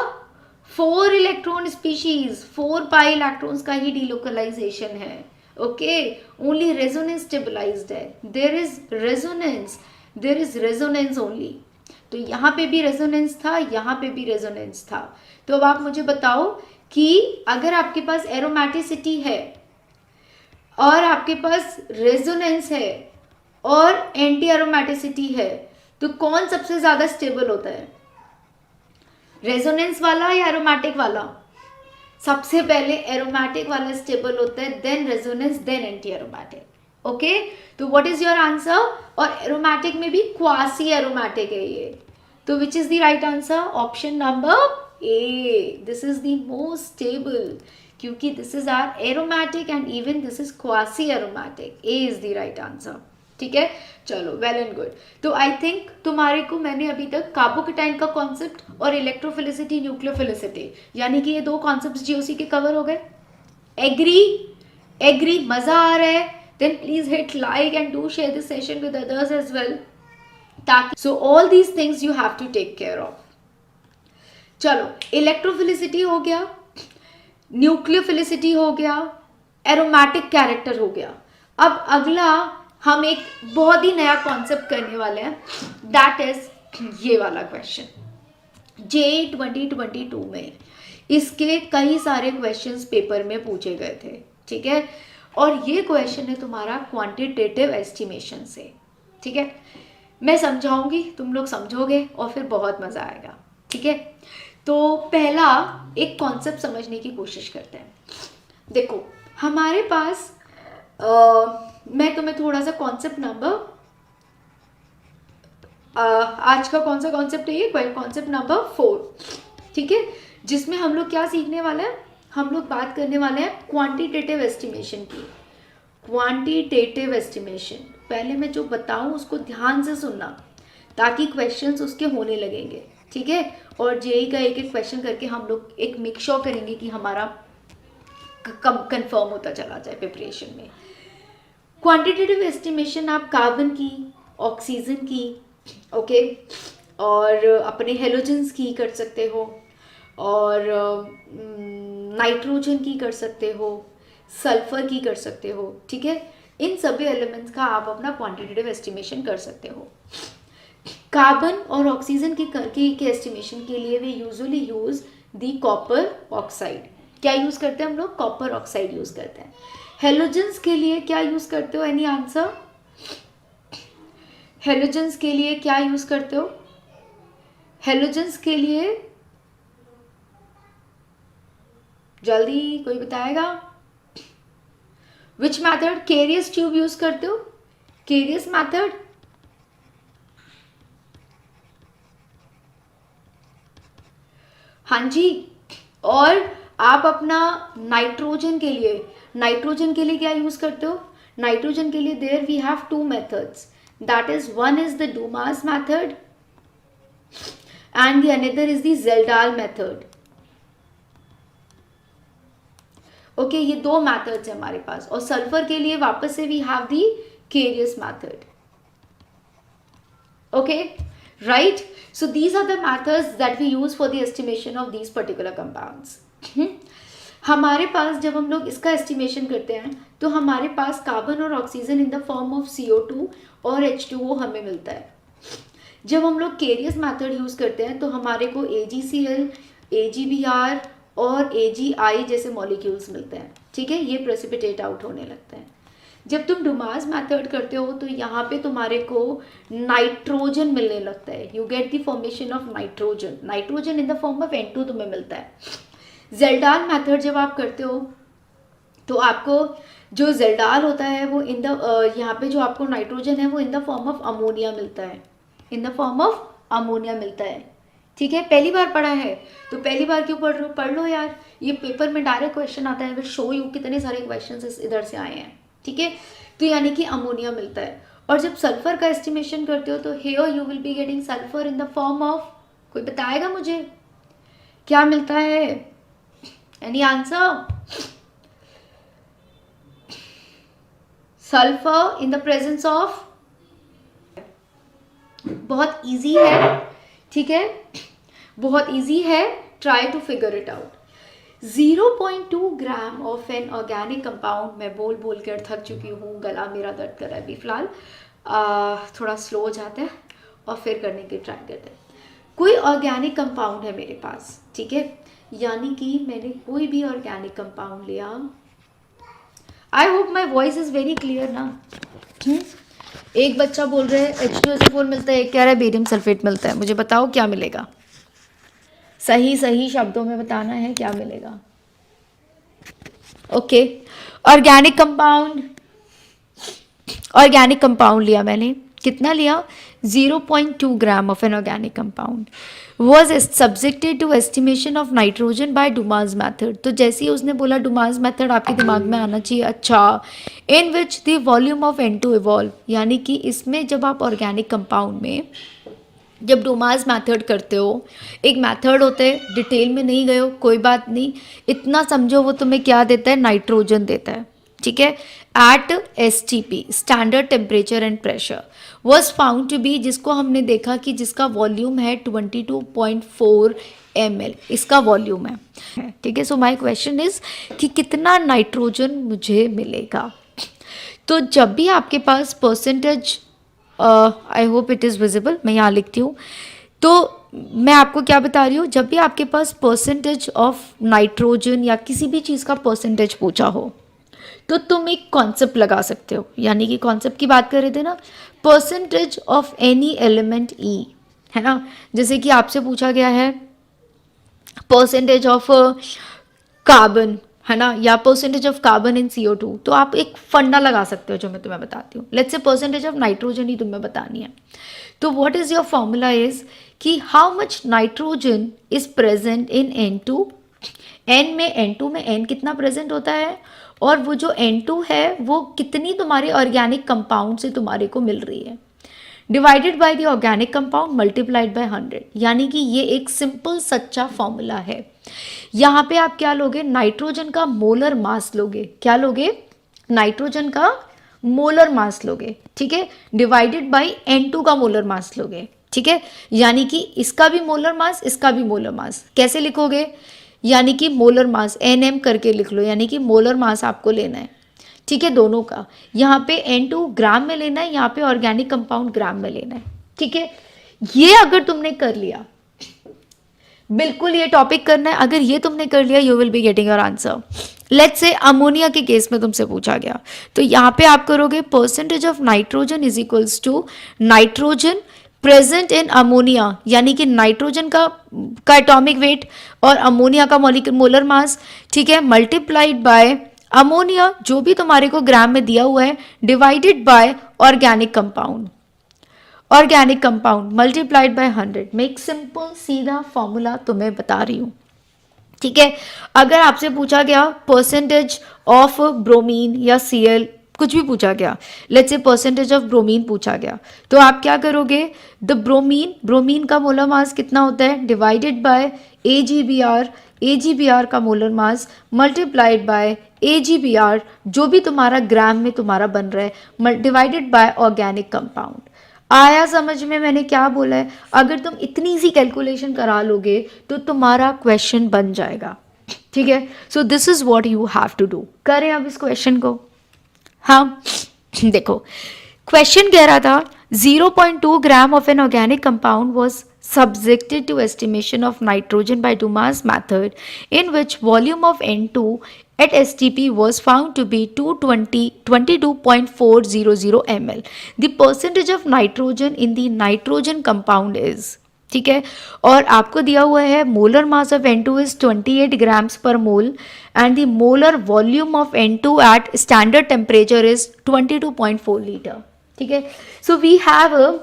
4 electron species, 4 pi electrons का ही डिलोकलाइजेशन है, ओके। ओनली रेजोनेंस स्टेबलाइज्ड है, there is resonance, there is resonance only. तो यहाँ पे भी रेजोनेंस था, यहाँ पे भी रेजोनेंस था। तो अब आप मुझे बताओ कि अगर आपके पास एरोमेटिसिटी है और आपके पास रेजोनेंस है और एंटी एरोमेटिसिटी है, तो कौन सबसे ज्यादा स्टेबल होता है, रेजोनेंस वाला या एरोमेटिक वाला। सबसे पहले एरोमेटिक वाला स्टेबल होता है, then resonance, then anti aromatic, okay. तो व्हाट इज योर आंसर, और एरोमेटिक में भी क्वासी एरोमेटिक है ये, तो which is the right answer, option number A, this is the most stable, क्योंकि this is are aromatic and even this is quasi aromatic, A is the right answer, ठीक है। चलो well and good. तो I think तुम्हारे को मैंने अभी तक कार्बोकेटाइन का कॉन्सेप्ट और इलेक्ट्रोफिलिसिटी न्यूक्लियोफिलिसिटी, यानी कि ये 2 कॉन्सेप्ट्स जीओसी के कवर हो गए। एग्री, एग्री, मजा आ रहा है, then please hit like and do share this session with others as well. So all these things you have to take care of. चलो, इलेक्ट्रोफिलिसिटी हो गया, न्यूक्लियोफिलिसिटी हो गया, एरोमेटिक कैरेक्टर हो गया. अब अगला हम एक बहुत ही नया कॉन्सेप्ट करने वाले हैं, दैट इज ये वाला क्वेश्चन JEE 2022 में इसके कई सारे क्वेश्चंस पेपर में पूछे गए थे, ठीक है. और ये क्वेश्चन है तुम्हारा क्वांटिटेटिव एस्टिमेशन से, ठीक है. मैं समझाऊंगी, तुम लोग समझोगे और फिर बहुत मज़ा आएगा, ठीक है. तो पहला एक कॉन्सेप्ट समझने की कोशिश करते हैं. देखो हमारे पास मैं तुम्हें थोड़ा सा कॉन्सेप्ट नंबर आज का कौन सा कॉन्सेप्ट है, ये कॉन्सेप्ट नंबर 4, ठीक है, जिसमें हम लोग क्या सीखने वाले हैं, हम लोग बात करने वाले हैं क्वांटिटेटिव एस्टिमेशन की. क्वांटिटेटिव एस्टिमेशन, पहले मैं जो बताऊं उसको ध्यान से सुनना ताकि क्वेश्चंस उसके होने लगेंगे, ठीक है. और जेई का एक एक क्वेश्चन करके हम लोग एक मेक श्योर करेंगे कि हमारा कंफर्म होता चला जाए प्रिपरेशन में. क्वांटिटेटिव एस्टिमेशन आप कार्बन की, ऑक्सीजन की, ओके, और अपने हेलोजेंस की कर सकते हो, और नाइट्रोजन की कर सकते हो, सल्फर की कर सकते हो, ठीक है. इन सभी एलिमेंट्स का आप अपना क्वांटिटेटिव एस्टिमेशन कर सकते हो. कार्बन और ऑक्सीजन के एस्टिमेशन के लिए वे usually use the copper oxide. क्या यूज़ करते हैं हम लोग? कॉपर ऑक्साइड यूज़ करते हैं. हेलोजेंस के लिए क्या यूज़ करते हो? Any answer? हेलोजेंस के लिए क्या यूज़ करते हो? हेलोजेंस के लिए जल्दी कोई बताएगा? Which method? Carious tube use करते हो? Carious method? हाँ जी. और आप अपना नाइट्रोजन के लिए क्या यूज करते हो? नाइट्रोजन के लिए there we have 2 methods, that is one is the Dumas method and the another is the Kjeldahl method. Okay, ये 2 मैथड्स है हमारे पास. और सल्फर के लिए वापस से we have the Carius method. Okay, right. So these are the methods that we use for the estimation of these particular compounds. हमारे पास जब हम लोग इसका एस्टिमेशन करते हैं तो हमारे पास कार्बन और oxygen in the form of CO2 और H2O हमें मिलता है. जब हम लोग केरियस मैथड यूज करते हैं तो हमारे को AgCl, AgBr और AgI जैसे मॉलिक्यूल्स मिलते हैं, ठीक है. ये प्रेसिपिटेट आउट होने लगते हैं. जब तुम डुमास मेथड करते हो तो यहाँ पे तुम्हारे को नाइट्रोजन मिलने लगता है. You get the formation of nitrogen in the form of N2 तुम्हें मिलता है. ज़ेल्डाल मेथड जब आप करते हो तो आपको जो ज़ेल्डाल होता है वो इन द यहाँ पे जो आपको नाइट्रोजन है वो इन द फॉर्म ऑफ अमोनिया मिलता है, ठीक है. पहली बार पढ़ा है तो पहली बार क्यों पढ़ रहे हो? पढ़ लो यार, ये पेपर में डायरेक्ट क्वेश्चन आता है. विल शो यू कितने सारे क्वेश्चन इधर से आए हैं, ठीक है. तो यानी कि अमोनिया मिलता है. और जब सल्फर का एस्टिमेशन करते हो तो here you will be getting sulphur in the form of, कोई बताएगा मुझे क्या मिलता है? Any answer? Sulphur in the presence of, बहुत इजी है, ठीक है, बहुत इजी है. Try to figure it out. 0.2 gram of an organic compound. मैं बोल कर थक चुकी हूँ, गला मेरा दर्द कर रहा है अभी फिलहाल. थोड़ा स्लो हो जाता है और फिर करने की ट्राई करते हैं. कोई ऑर्गेनिक कंपाउंड है मेरे पास, ठीक है, यानी कि मैंने कोई भी ऑर्गेनिक कंपाउंड लिया. I hope my voice is very clear ना. एक बच्चा बोल रहे हैं H2SO4 मिलता है, एक कह रहा है बेरियम सल्फेट मिलता है. मुझे बताओ क्या मिलेगा? सही शब्दों में बताना है क्या मिलेगा. ओके, ऑर्गेनिक कंपाउंड लिया मैंने. कितना लिया? 0.2 gram of an organic compound was subjected to estimation of nitrogen by Dumas method. तो जैसे ही उसने बोला डुमास मैथड आपके दिमाग में आना चाहिए. अच्छा, in which the volume of N2 evolve, यानी कि इसमें जब आप ऑर्गेनिक कंपाउंड में जब डुमास मैथड करते हो, एक मैथड होता है, डिटेल में नहीं गए हो कोई बात नहीं, इतना समझो वो तुम्हें क्या देता है? नाइट्रोजन देता है, ठीक है, at STP standard temperature and pressure was found to be, जिसको हमने देखा कि जिसका वॉल्यूम है 22.4 ml, इसका वॉल्यूम है, ठीक है। सो माय क्वेश्चन इज कि कितना नाइट्रोजन मुझे मिलेगा। तो जब भी आपके पास percentage, I hope it is visible, मैं यहाँ लिखती हूँ, तो मैं आपको क्या बता रही हूँ, जब भी आपके पास परसेंटेज ऑफ नाइट्रोजन या किसी भी चीज़ का परसेंटेज पूछा हो तो तुम एक कॉन्सेप्ट लगा सकते हो, यानी कि कॉन्सेप्ट की बात कर रहे थे ना, परसेंटेज ऑफ एनी एलिमेंट ई, है ना। जैसे कि आपसे पूछा गया है परसेंटेज ऑफ कार्बन, है ना, या percentage of carbon in CO2, तो आप एक फंडा लगा सकते हो जो मैं तुम्हें बताती हूँ। Let's say percentage of nitrogen ही तुम्हें बतानी है, तो what is your formula is कि how much nitrogen is present in N2, N में N2 में N कितना प्रेजेंट होता है, और वो जो N2 है वो कितनी तुम्हारे ऑर्गेनिक कंपाउंड से तुम्हारे को मिल रही है, divided by the organic compound multiplied by 100, यानी कि ये एक सिंपल सच्चा फॉर्मूला है। यहाँ पे आप क्या लोगे, नाइट्रोजन का मोलर मास लोगे, क्या लोगे, नाइट्रोजन का मोलर मास लोगे, ठीक है, डिवाइडेड बाय N2 का मोलर मास लोगे, ठीक है। यानी कि इसका भी मोलर मास, इसका भी मोलर मास, कैसे लिखोगे, यानी कि मोलर मास NM करके लिख लो, यानी कि मोलर मास आपको लेना है, ठीक है, दोनों का। यहाँ पे N2 ग्राम में लेना है, यहाँ पे ऑर्गेनिक कंपाउंड ग्राम में लेना है, ठीक है। ये अगर तुमने कर लिया, बिल्कुल ये टॉपिक करना है, अगर ये तुमने कर लिया you will be getting your answer. Let's say ammonia के केस में तुमसे पूछा गया, तो यहाँ पे आप करोगे percentage of nitrogen is equals to nitrogen present in ammonia, यानी कि नाइट्रोजन का एटॉमिक वेट और अमोनिया का मोलर मास, ठीक है, मल्टीप्लाइड बाय अमोनिया जो भी तुम्हारे को ग्राम में दिया हुआ है, divided by organic compound multiplied by 100। मैं एक सिंपल सीधा फॉर्मूला तुम्हें बता रही हूँ, ठीक है। अगर आपसे पूछा गया परसेंटेज ऑफ ब्रोमीन या Cl, कुछ भी पूछा गया, let's say percentage of bromine पूछा गया, तो आप क्या करोगे, द ब्रोमीन का मोलर मास कितना होता है, डिवाइडेड बाय AgBr का molar mass multiplied by AgBr जो भी तुम्हारा ग्राम में तुम्हारा बन रहा है, डिवाइडेड बाय ऑर्गेनिक कंपाउंड। आया समझ में मैंने क्या बोला है, अगर तुम इतनी सी कैलकुलेशन करा लोगे तो तुम्हारा क्वेश्चन बन जाएगा, ठीक है। So this is what you have to do. करें अब इस क्वेश्चन को, हाँ देखो क्वेश्चन कह रहा था 0.2 gram of an organic compound was subjected to estimation of nitrogen by Dumas method, in which volume of N2 at STP was found to be 22.400 ml. The percentage of nitrogen in the nitrogen compound is, ठीक है, और आपको दिया हुआ है molar mass of N2 is 28 grams per mole and the molar volume of N2 at standard temperature is 22.4 litre, ठीक है। So we have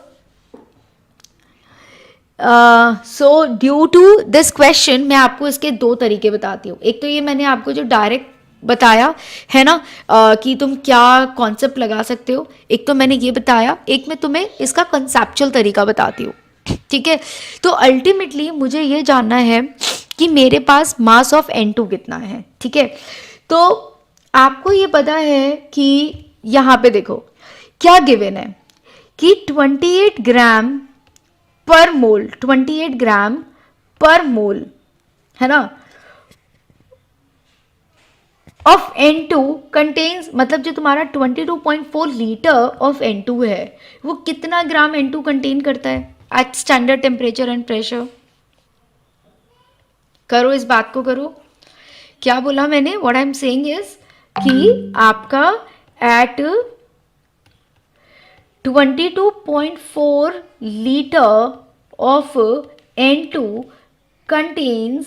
so due to this question मैं आपको इसके दो तरीके बताती हूँ। एक तो ये मैंने आपको जो डायरेक्ट बताया है ना कि तुम क्या कॉन्सेप्ट लगा सकते हो, एक तो मैंने ये बताया, एक मैं तुम्हें इसका कंसेप्चुअल तरीका बताती हूँ, ठीक है। तो अल्टीमेटली मुझे ये जानना है कि मेरे पास मास ऑफ N2 कितना है, ठीक है। तो आपको ये पता है कि यहाँ पे देखो क्या गिवन है कि 28 ग्राम पर मोल, 28 ग्राम पर मोल, है ना, ऑफ N2 कंटेन्स, मतलब जो तुम्हारा 22.4 लीटर ऑफ N2 है वो कितना ग्राम N2 कंटेन करता है at standard temperature and pressure. करो इस बात को करो, क्या बोला मैंने, what I am saying is कि आपका at 22.4 liter of N2 contains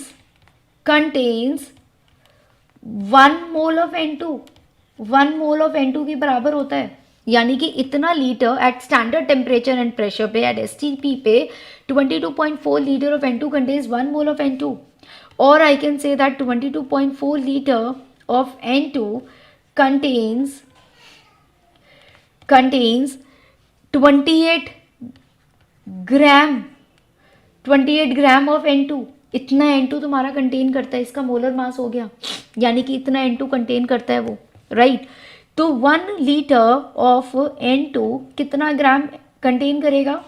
1 mole of N2, 1 mole of N2 के बराबर होता है, यानी कि इतना litre at standard temperature and pressure पे एट STP पे 22.4 litre of N2 contains 1 mole of N2, और I can say that 22.4 litre of N2 contains 28 gram of N2, इतना N2 तुम्हारा कंटेन करता है, इसका मोलर मास हो गया, यानी कि इतना N2 कंटेन करता है वो, राइट। तो 1 लीटर ऑफ N2 कितना ग्राम कंटेन करेगा?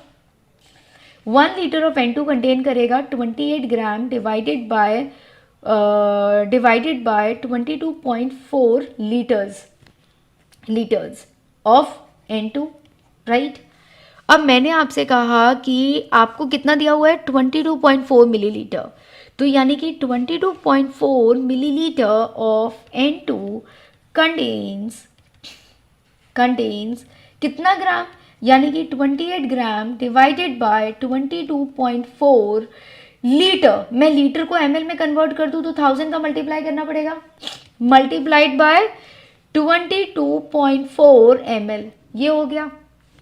1 लीटर ऑफ N2 कंटेन करेगा 28 gram divided by 22.4 litres of N2, right. अब मैंने आपसे कहा कि आपको कितना दिया हुआ है? 22.4 मिलीलीटर। तो यानी कि 22.4 मिलीलीटर ऑफ N2 कंटेन्स कितना ग्राम? यानी कि 28 ग्राम डिवाइडेड बाय 22.4 लीटर। मैं लीटर को ml में कन्वर्ट कर दूँ तो 1000 का मल्टीप्लाई करना पड़ेगा, मल्टीप्लाइड बाय 22.4 ml, ये हो गया।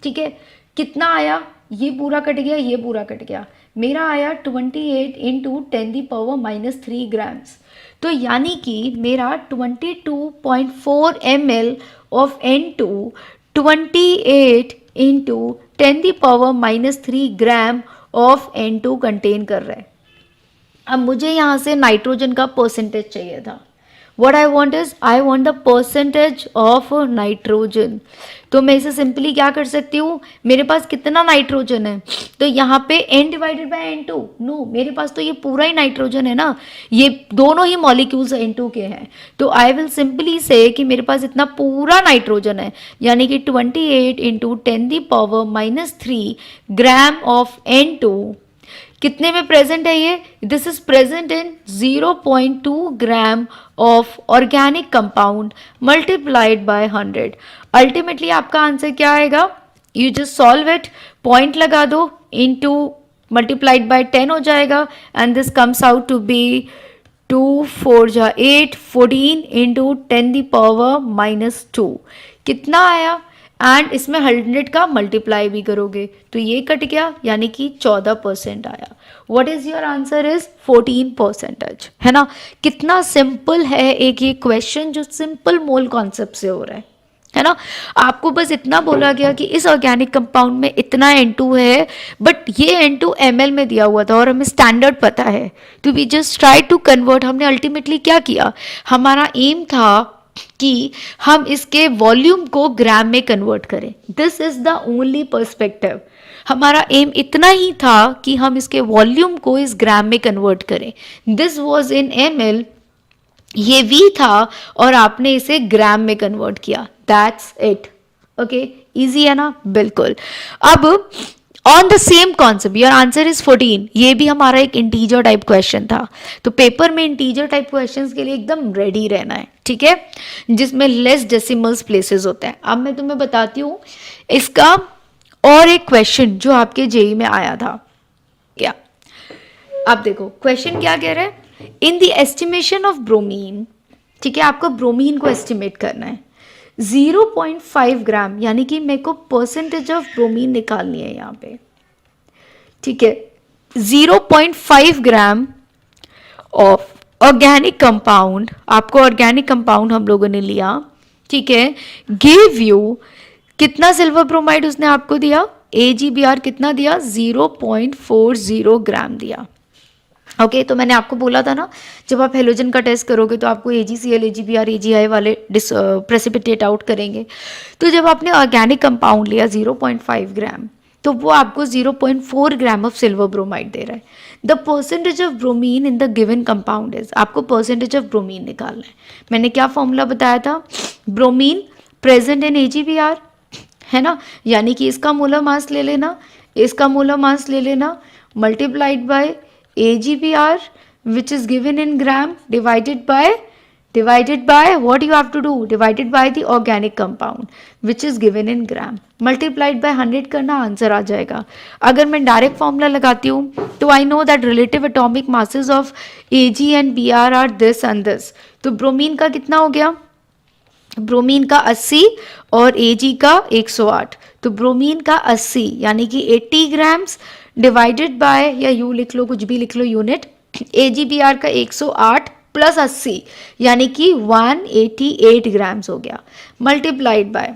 ठीक है, कितना आया? ये पूरा कट गया, ये पूरा कट गया, मेरा आया 28 इंटू 10⁻³ ग्राम्स। तो यानी कि मेरा 22.4 ml of N2 28 into 10⁻³ gram of N2 contain कर रहा है। अब मुझे यहाँ से नाइट्रोजन का परसेंटेज चाहिए था। What I want is I want the percentage of nitrogen. तो मैं इसे सिंपली क्या कर सकती हूँ, मेरे पास कितना नाइट्रोजन है, तो यहाँ पे N divided by N2, no, मेरे पास तो ये पूरा ही नाइट्रोजन है ना, ये दोनों ही मॉलिक्यूल्स N2 के हैं। तो आई विल सिंपली से कि मेरे पास इतना पूरा नाइट्रोजन है, यानी कि 28 इंटू 10⁻³ ग्राम ऑफ N2 कितने में प्रेजेंट है ये? This is present in 0.2 gram of organic compound multiplied by 100। Ultimately आपका आंसर क्या आएगा? You just solve it, point लगा दो, इनटू मल्टीप्लाइड बाय 10 हो जाएगा, and this comes out to be 2 4 जा 8 14 इंटू 10⁻²। कितना आया? एंड इसमें 100 का मल्टीप्लाई भी करोगे तो ये कट गया, यानी कि 14% आया। What is your answer? Is 14%, है ना। कितना सिंपल है एक ये क्वेश्चन जो सिंपल मोल कॉन्सेप्ट से हो रहा है ना। आपको बस इतना बोला गया कि इस ऑर्गेनिक कंपाउंड में इतना N2 है, बट ये N2 ml में दिया हुआ था और हमें स्टैंडर्ड पता है, तो we just try to convert. हमने अल्टीमेटली क्या किया, हमारा एम था कि हम इसके वॉल्यूम को ग्राम में कन्वर्ट करें। This is the only perspective. हमारा एम इतना ही था कि हम इसके वॉल्यूम को इस ग्राम में कन्वर्ट करें। दिस वॉज इन ml, ये V था और आपने इसे ग्राम में कन्वर्ट किया। That's it. ओके, इजी है ना, बिल्कुल। अब on the same concept your answer is 14। ये भी हमारा एक इंटीजर टाइप क्वेश्चन था, तो पेपर में इंटीजर टाइप क्वेश्चंस के लिए एकदम रेडी रहना है, ठीक है, जिसमें लेस डेसिमल्स प्लेसेस होते हैं। अब मैं तुम्हें बताती हूँ इसका और एक क्वेश्चन जो आपके जेई में आया था। क्या आप देखो क्वेश्चन क्या कह रहा है, in the estimation of bromine, ठीक है, आपको ब्रोमीन को एस्टिमेट करना है 0.5 ग्राम, यानी कि मेरे को परसेंटेज ऑफ ब्रोमीन निकालनी है यहाँ पे, ठीक है। 0.5 ग्राम ऑफ ऑर्गेनिक कंपाउंड, आपको ऑर्गेनिक कंपाउंड हम लोगों ने लिया, ठीक है, गिव यू कितना सिल्वर ब्रोमाइड उसने आपको दिया, AgBr कितना दिया, 0.40 ग्राम दिया। ओके, तो मैंने आपको बोला था ना, जब आप हेलोजन का टेस्ट करोगे तो आपको AgCl, AgBr, AgI वाले प्रेसिपिटेट आउट करेंगे। तो जब आपने ऑर्गेनिक कंपाउंड लिया 0.5 ग्राम, तो वो आपको 0.4 ग्राम ऑफ सिल्वर ब्रोमाइड दे रहा है। The percentage of bromine in the given compound is, आपको परसेंटेज ऑफ ब्रोमीन निकालना है। मैंने क्या फॉर्मूला बताया था, ब्रोमीन प्रेजेंट इन AgBr, है ना, यानी कि इसका मोलर मास ले लेना, इसका मोलर मास ले लेना, multiplied by AgBr which is given in gram divided by what you have to do, divided by the organic compound which is given in gram, multiplied by 100 करना, answer आ जाएगा। अगर मैं direct formula लगाती हूँ तो I know that relative atomic masses of Ag and Br are this and this. तो bromine का कितना हो गया, ब्रोमीन का 80 और Ag का 108, तो ब्रोमीन का 80 यानी कि 80 ग्राम्स डिवाइडेड बाय, या यू लिख लो, कुछ भी लिख लो यूनिट, AgBr का 108 प्लस 80 यानी कि 188 ग्राम्स हो गया, मल्टीप्लाइड बाय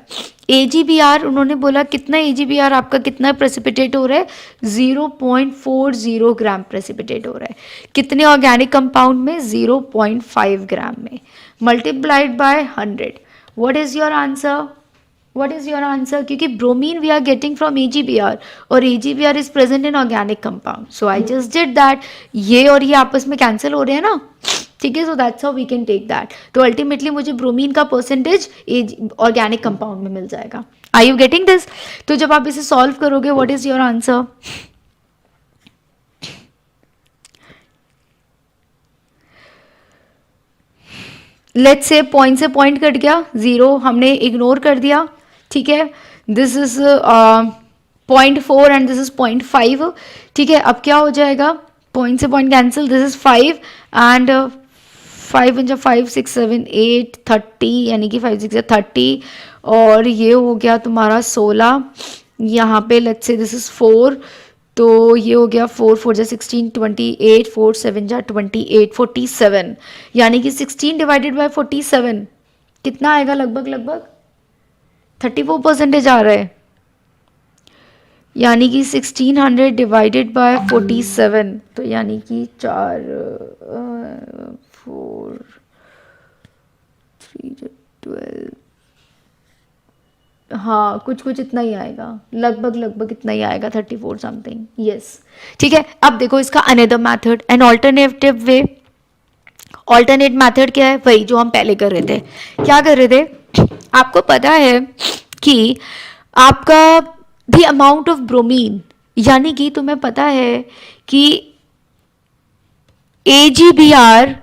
AgBr, उन्होंने बोला कितना AgBr आपका कितना प्रेसिपिटेट हो रहा है, 0.40 ग्राम प्रेसिपिटेट हो रहा है, कितने ऑर्गेनिक कंपाउंड में, 0.5 ग्राम में, multiplied by 100। What is your answer? What is your answer? क्योंकि bromine we are getting from AgBr और AgBr is present in organic compound, so I just did that. ये और ये आपस में कैंसिल हो रहे हैं ना, ठीक है. So that's how we can take that. तो अल्टीमेटली मुझे ब्रोमीन का परसेंटेज ऑर्गेनिक कंपाउंड में मिल जाएगा. Are you getting this? तो जब आप इसे सॉल्व करोगे, what is your answer? Let's say point से पॉइंट कट गया, 0 हमने इग्नोर कर दिया, ठीक है. This is 0.4 and this is 0.5, ठीक है. अब क्या हो जाएगा? पॉइंट से point cancel, this is 5 and 5 इंचा 5 6 7 8 30, यानी कि 5 6 30, और ये हो गया तुम्हारा 16. यहाँ पे लेट्स से दिस इज 4, तो ये हो गया 4 4 जा 16 28, 4 7 जा 28 47, यानी कि 16 डिवाइडेड बाय 47 कितना आएगा? लगभग लगभग 34% आ रहा है, यानी कि 1600 डिवाइडेड बाय 47, तो यानी कि 4 4 3 12, हाँ कुछ कुछ इतना ही आएगा, लगभग लगभग इतना ही आएगा, 34 समथिंग. यस, ठीक है. अब देखो इसका another method, an alternative way. Alternate method क्या है? वही जो हम पहले कर रहे थे. क्या कर रहे थे? आपको पता है कि आपका द अमाउंट ऑफ ब्रोमीन, यानी कि तुम्हें पता है कि AgBr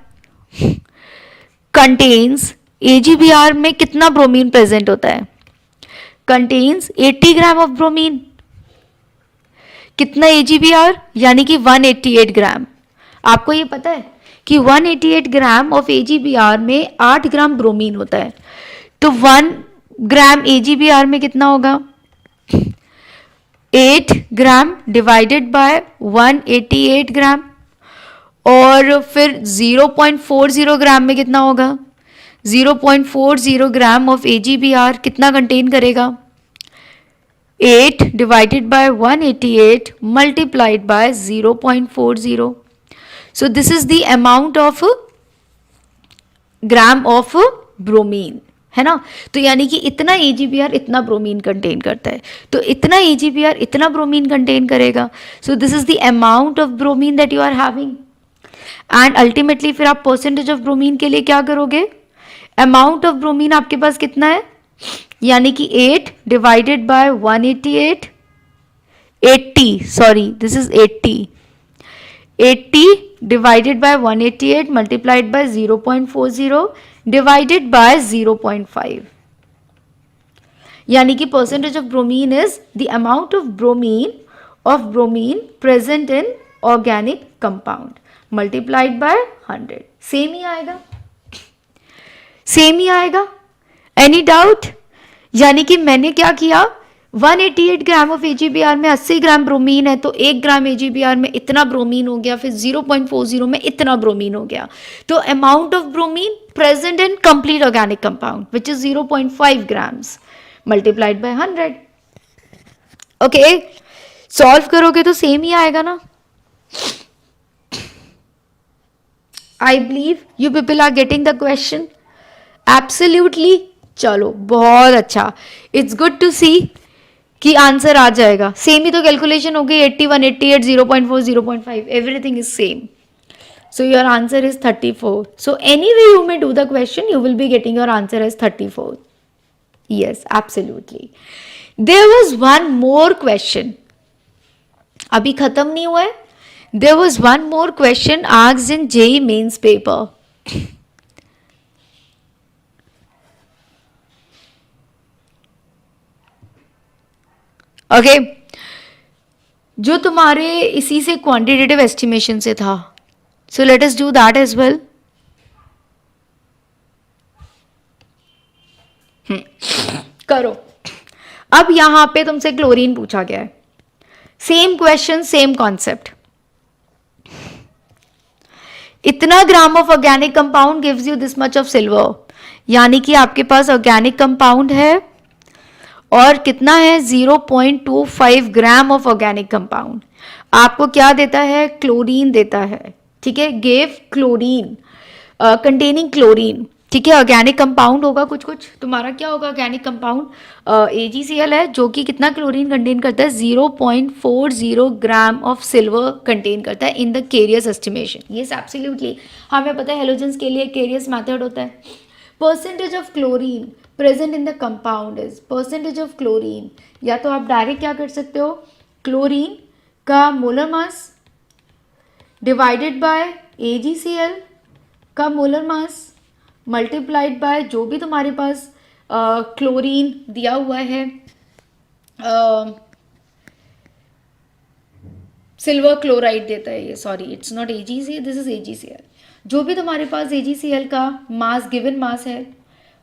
कंटेन्स, AgBr में कितना ब्रोमीन प्रेजेंट होता है? Contains 80 gram of bromine. कितना AgBr? यानी कि 188 ग्राम. आपको ये पता है कि 188 ग्राम ऑफ AgBr में 8 ग्राम ब्रोमीन होता है. तो 1 ग्राम AgBr में कितना होगा? 8 ग्राम डिवाइडेड बाय 188 ग्राम. और फिर 0.40 ग्राम में कितना होगा? 0.40 ग्राम ऑफ AgBr कितना कंटेन करेगा? 8 divided by 188 multiplied by 0.40. So this is the amount of gram of bromine, है ना. तो यानी कि इतना AgBr इतना ब्रोमीन कंटेन करता है, तो इतना AgBr इतना ब्रोमीन कंटेन करेगा. So this is the amount of bromine that you are having. And ultimately फिर आप परसेंटेज ऑफ ब्रोमीन के लिए क्या करोगे? अमाउंट ऑफ ब्रोमीन आपके पास कितना है? यानी कि 8 divided by 188, 80, sorry this is 80 divided by 188 multiplied by 0.40 divided by 0.5, यानी कि percentage of bromine is the amount of bromine present in organic compound multiplied by 100. Same ही आएगा, सेम ही आएगा. Any doubt? यानी कि मैंने क्या किया, 188 ग्राम ऑफ AgBr में 80 ग्राम ब्रोमीन है, तो 1 ग्राम AgBr में इतना ब्रोमीन हो गया, फिर 0.40 में इतना ब्रोमीन हो गया. तो amount of bromine present in complete organic compound which is 0.5 grams multiplied by 100. Okay, solve करोगे तो सेम ही आएगा ना. I believe you people are getting the question. Absolutely. चलो बहुत अच्छा. It's good to see कि आंसर आ जाएगा. सेम ही तो कैलकुलेशन हो गई, 81, 88, 0.4, 0.5, everything is same. So your answer is 34. So anyway you may do the question, you will be getting your answer as 34. Yes, absolutely. There was one more question. अभी खत्म नहीं हुआ है. There was one more question asked in JEE mains paper. Okay, जो तुम्हारे इसी से quantitative estimation से था. So let us do that as well. करो. अब यहां पे तुमसे क्लोरीन पूछा गया है. Same question, same concept. इतना gram of organic compound gives you this much of silver, यानी कि आपके पास ऑर्गेनिक कंपाउंड है और कितना है 0.25 ग्राम ऑफ ऑर्गेनिक कंपाउंड. आपको क्या देता है? क्लोरीन देता है. ठीक है, गिव क्लोरीन कंटेनिंग क्लोरीन. ठीक है। ऑर्गेनिक कंपाउंड होगा कुछ कुछ, तुम्हारा क्या होगा ऑर्गेनिक कंपाउंड? AgCl है, जो कि कितना क्लोरीन कंटेन करता है? 0.40 ग्राम ऑफ सिल्वर कंटेन करता है इन द केरियस एस्टिमेशन। ये एब्सोल्युटली हमें पता है, हेलोजेंस के लिए केरियस मेथड होता है। Percentage of chlorine present in the compound is percentage of chlorine, या तो आप डायरेक्ट क्या कर सकते हो, क्लोरीन का molar mass divided by AgCl का मोलर मास मल्टीप्लाइड बाय जो भी तुम्हारे पास क्लोरीन दिया हुआ है, सिल्वर क्लोराइड देता है ये, sorry it's not AgCl, this is AgCl। जो भी तुम्हारे पास AgCl का मास गिवन मास है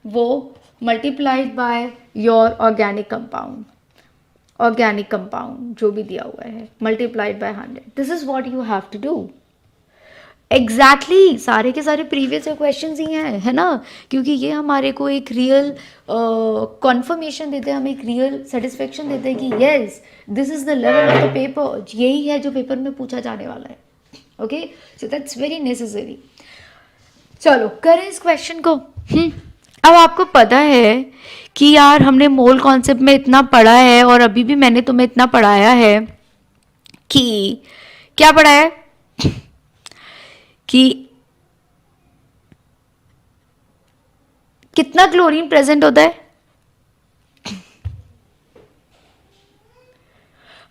वो multiplied by your organic compound जो भी दिया हुआ है multiplied by 100। This is what you have to do. Exactly सारे के सारे प्रीवियस क्वेश्चन ही हैं, है ना, क्योंकि ये हमारे को एक रियल कॉन्फर्मेशन देते हैं, हमें एक रियल सेटिस्फेक्शन देते हैं कि yes this is the level of the paper, यही है जो पेपर में पूछा जाने वाला है। Okay, so that's very necessary. चलो करें इस क्वेश्चन को। अब आपको पता है कि यार हमने मोल कॉन्सेप्ट में इतना पढ़ा है, और अभी भी मैंने तुम्हें इतना पढ़ाया है कि क्या पढ़ा है कि कितना क्लोरीन प्रेजेंट होता है,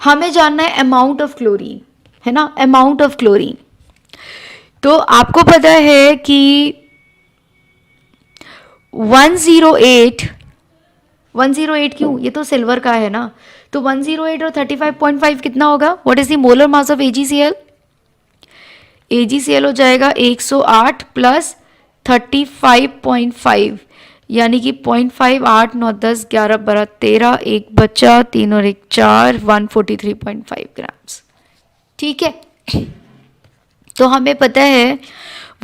हमें जानना है अमाउंट ऑफ क्लोरीन, है ना, अमाउंट ऑफ क्लोरीन। तो आपको पता है कि 108 क्यों, ये तो सिल्वर का है ना, तो 108 और 35.5 कितना होगा? What is the molar mass of AgCl? AgCl हो जाएगा 108 प्लस 35.5, यानी कि 0.5 8 9 10 11 12 13, एक बचा, 3 और 1 4, 143.5 ग्राम्स। ठीक है, तो हमें पता है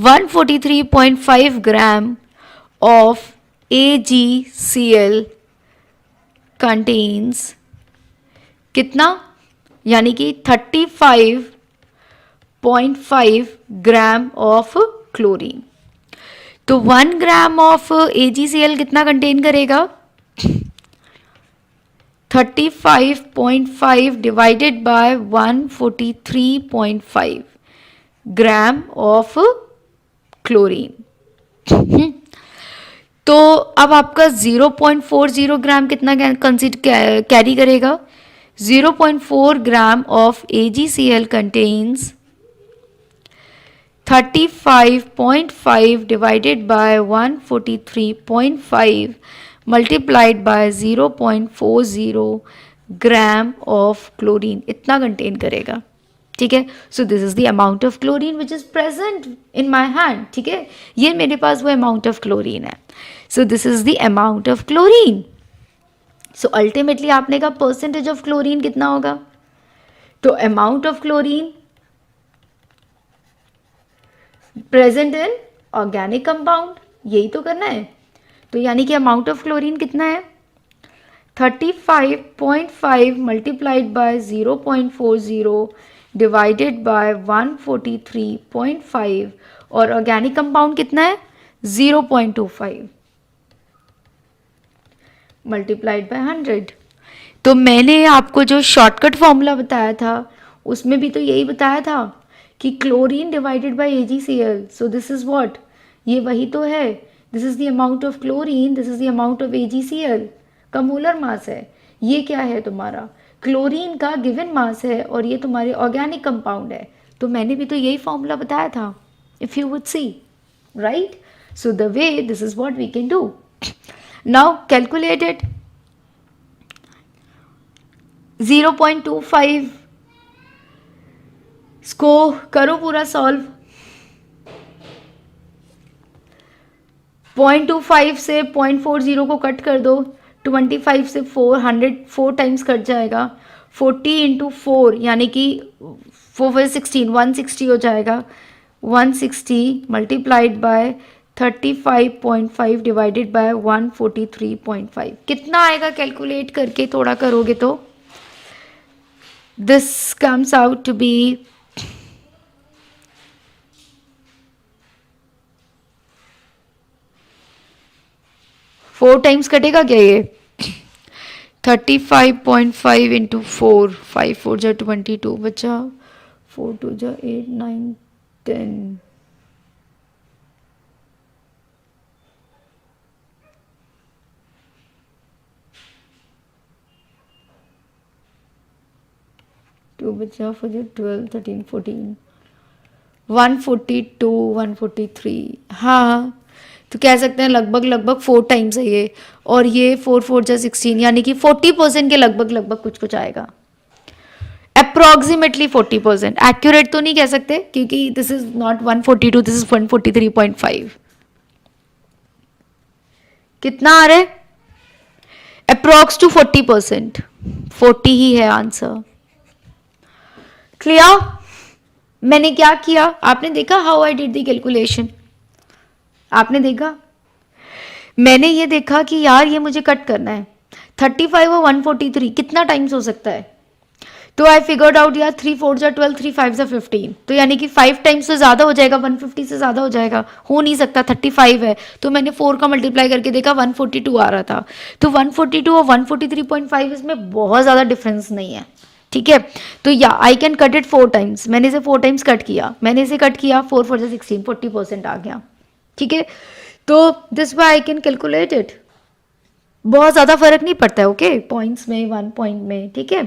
143.5 ग्राम ऑफ AgCl कंटेन्स कितना, यानी कि 35.5 ग्राम ऑफ क्लोरीन। तो 1 ग्राम ऑफ AgCl कितना कंटेन करेगा? 35.5 divided by 143.5 gram of chlorine. तो अब आपका 0.40 ग्राम कितना कैरी करेगा? 0.4 gram of AgCl contains 35.5 divided by 143.5 multiplied by 0.40 gram of chlorine, इतना कंटेन करेगा। ठीक है, so this is the amount of chlorine which is present in my hand. ठीक है, ये मेरे पास वो अमाउंट ऑफ क्लोरीन है। So this is the amount of chlorine. So ultimately आपने कहा परसेंटेज ऑफ क्लोरीन कितना होगा? तो amount of chlorine present in organic compound, यही तो करना है। तो यानी कि अमाउंट ऑफ क्लोरीन कितना है? 35.5 मल्टीप्लाइड बाय 0.40 डिवाइडेड बाय 143.5, और ऑर्गेनिक कंपाउंड कितना है? 0.25 मल्टीप्लाइड बाय 100। तो मैंने आपको जो शॉर्टकट फॉर्मूला बताया था उसमें भी तो यही बताया था कि chlorine divided by AgCl, so this is what, ये वही तो है, this is the amount of chlorine, this is the amount of AgCl का मोलर मास है। ये क्या है? तुम्हारा क्लोरीन का गिवन मास है, और ये तुम्हारे ऑर्गेनिक कंपाउंड है। तो मैंने भी तो यही फॉर्मूला बताया था, if you would see, right? So the way, this is what we can do. Now calculate it. 0.25 इसको करो पूरा सॉल्व। 0.25 से 0.40 को कट कर दो, 25 से 4 टाइम्स कट जाएगा, 40 इंटू 4 यानी कि 4 16 160 हो जाएगा। 160 मल्टीप्लाइड बाय 35.5 डिवाइडेड बाय 143.5 कितना आएगा? कैलकुलेट करके थोड़ा करोगे तो this comes out to be 0.5 4 times कटेगा क्या ये? 35.5 इंटू 4, 5 4 जा 22 बचा, 4 2 जा 8 9 10, टू बचा, 4 12 13 14, 142 143, हाँ तो कह सकते हैं लगभग लगभग 4 टाइम्स है ये, और ये 4 4 जा 16, यानी कि 40% के लगभग लगभग कुछ कुछ आएगा, अप्रोक्सीमेटली 40%। एक्यूरेट तो नहीं कह सकते क्योंकि this is not 142, this is 143.5। कितना आ रहा है? अप्रोक्स टू 40%, 40 ही है आंसर। क्लियर? मैंने क्या किया आपने देखा, how I did the calculation, आपने देखा? मैंने ये देखा कि यार ये मुझे कट करना है, 35 और 143 कितना टाइम्स हो सकता है, तो आई फिगर्ड आउट यार 3 4 जा 12, 3 5 जा 15, तो यानी कि 5 टाइम्स से ज़्यादा हो जाएगा, 150 से ज़्यादा हो जाएगा, हो नहीं सकता, 35 है, तो मैंने 4 का मल्टीप्लाई करके देखा 142 आ रहा था, तो 142 और 143.5 इसमें बहुत ज़्यादा डिफरेंस नहीं है, ठीक है। तो या I can cut it 4 times, मैंने इसे 4 टाइम्स कट किया, मैंने इसे कट किया, 4 4 जा 16, 40% आ गया, ठीक है। तो this why I can calculate it, बहुत ज़्यादा फर्क नहीं पड़ता है, ओके, पॉइंट्स में, 1 पॉइंट में, ठीक है।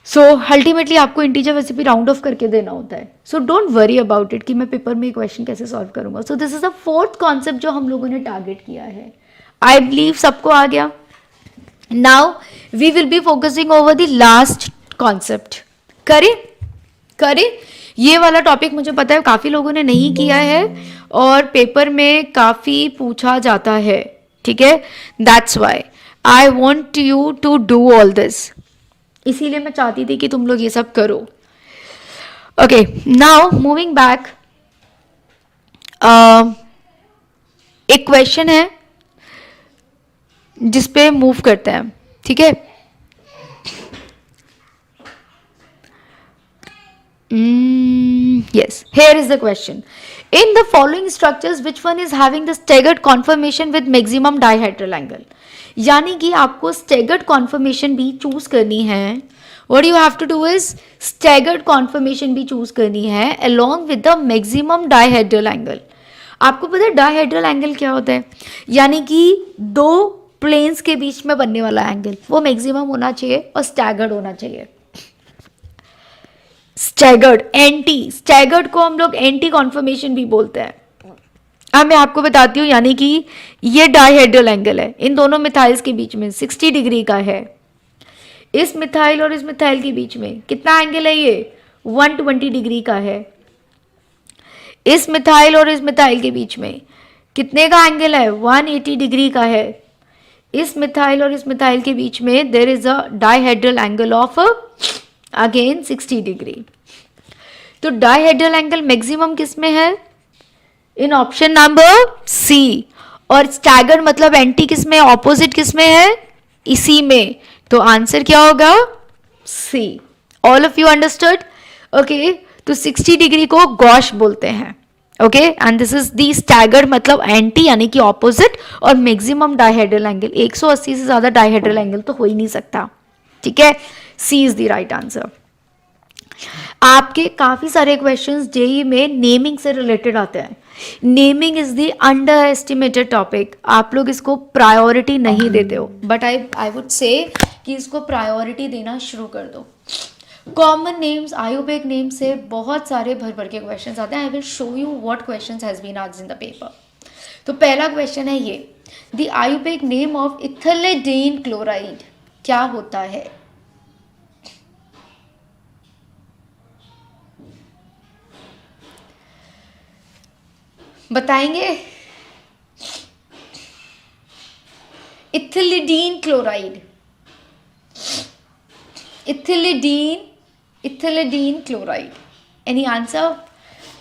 सो अल्टीमेटली आपको इंटीजर वैसे भी राउंड ऑफ करके देना होता है, so don't worry about it कि मैं पेपर में क्वेश्चन कैसे सॉल्व करूंगा। सो this is the 4th concept जो हम लोगों ने टारगेट किया है, आई बिलीव सबको आ गया। Now we will be focusing over the last concept, करे ये वाला टॉपिक मुझे पता है काफ़ी लोगों ने नहीं किया है और पेपर में काफ़ी पूछा जाता है, ठीक है, that's why I want you to do all this, इसीलिए मैं चाहती थी कि तुम लोग ये सब करो। ओके, नाउ मूविंग बैक, एक क्वेश्चन है जिस पे मूव करते हैं, ठीक है। Yes, here is the question. In the following structures, which one is having the staggered conformation with maximum dihedral angle? यानी कि आपको staggered conformation भी चूज करनी है. What you have to do is staggered conformation भी choose करनी है along with the maximum dihedral angle. आपको पता है डायहेड्रल एंगल क्या होता है? यानी कि दो प्लेन्स के बीच में बनने वाला एंगल, वो मैक्सिमम होना चाहिए और स्टैगर्ड होना चाहिए. स्टैगर्ड, एंटी स्टैगर्ड को हम लोग एंटी कॉन्फर्मेशन भी बोलते हैं. अब मैं आपको बताती हूँ, यानी कि ये डायहेड्रल एंगल है, इन दोनों मिथाइल्स के बीच में 60 डिग्री का है. इस मिथाइल और इस मिथाइल के बीच में कितना एंगल है? ये 120 डिग्री का है. इस मिथाइल और इस मिथाइल के बीच में कितने का एंगल है? 180 डिग्री का है. इस मिथाइल और इस मिथाइल के बीच में there is a dihedral angle of again 60 degree. तो डायहेड्रल एंगल मैक्सिमम किस में है? In option number C. और स्टैगर्ड मतलब एंटी किस में, ऑपोजिट किस में है? इसी में. तो आंसर क्या होगा? C. All of you understood? Okay, तो 60 डिग्री को गॉश बोलते हैं. Okay, and this is the staggered मतलब एंटी यानी कि ऑपोजिट, और मैक्सिमम डायहेड्रल एंगल 180 से ज्यादा डायहेड्रल एंगल तो हो ही नहीं सकता. ठीक है, सी इज द राइट आंसर. आपके काफी सारे क्वेश्चंस जेई में नेमिंग से रिलेटेड आते हैं. Naming is the under estimated topic. आप लोग इसको प्रायोरिटी नहीं देते हो, बट आई वुड से कि इसको प्रायोरिटी देना शुरू कर दो. कॉमन नेम्स, आयुर्वेदिक नेम से बहुत सारे भर भर के क्वेश्चंस आते हैं. I will show you what questions has been asked in the paper. तो पहला क्वेश्चन है ये, द आयुर्वेदिक नेम ऑफ इथिलीन क्लोराइड क्या होता है? बताएंगे? Ethylene chloride, ethylene chloride. Any answer?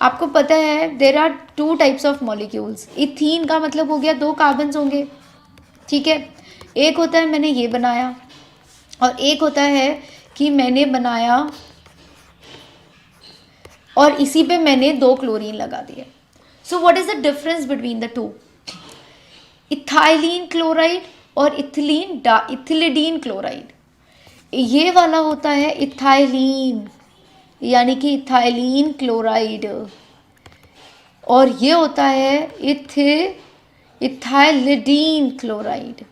आपको पता है there are 2 types of molecules. Ethene का मतलब हो गया 2 कार्बन्स होंगे, ठीक है. एक होता है मैंने ये बनाया, और एक होता है कि मैंने बनाया और इसी पे मैंने 2 क्लोरीन लगा दिए. सो what is the difference between the to? Ethylene chloride और इथिलिडीन क्लोराइड। ये वाला होता है इथाइलिन, यानी कि इथाइलिन क्लोराइड, और ये होता है ethylidene chloride.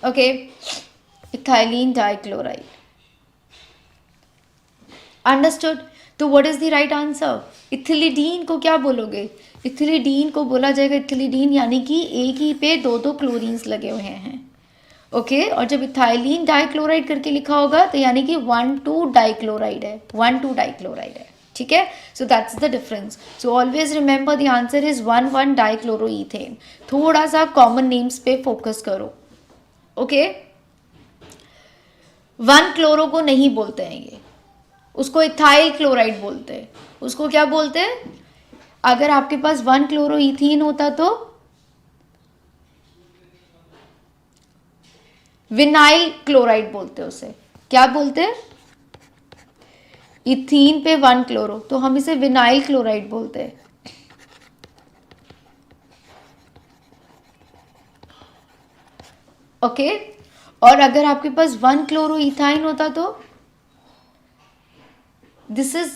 Okay, ethylene dichloride. Understood? तो what is the right answer? Ethylidene को क्या बोलोगे? इथिलिडीन को बोला जाएगा इथिलिडीन, यानी कि एक ही पे दो दो क्लोरीन्स लगे हुए हैं। ओके, और जब इथाइलिन डाइक्लोराइड करके लिखा होगा तो यानी कि 1,2 डाइक्लोराइड है, 1,2 डाइक्लोराइड है। ठीक है, so that's the difference. So always remember the answer is 1,1 dichloroethane. थोड़ा सा कॉमन नेम्स पे फोकस करो। ओके, 1 क्लोरो को नहीं बोलते हैं ये, उसको इथाइल क्लोराइड बोलते हैं। उसको क्या बोलते हैं? अगर आपके पास 1 क्लोरोइथीन होता तो विनाइल क्लोराइड बोलते हैं उसे। क्या बोलते हैं? इथीन पे 1 क्लोरो, तो हम इसे विनाइल क्लोराइड बोलते हैं। ओके, और अगर आपके पास 1 क्लोरो इथाइन होता तो दिस इज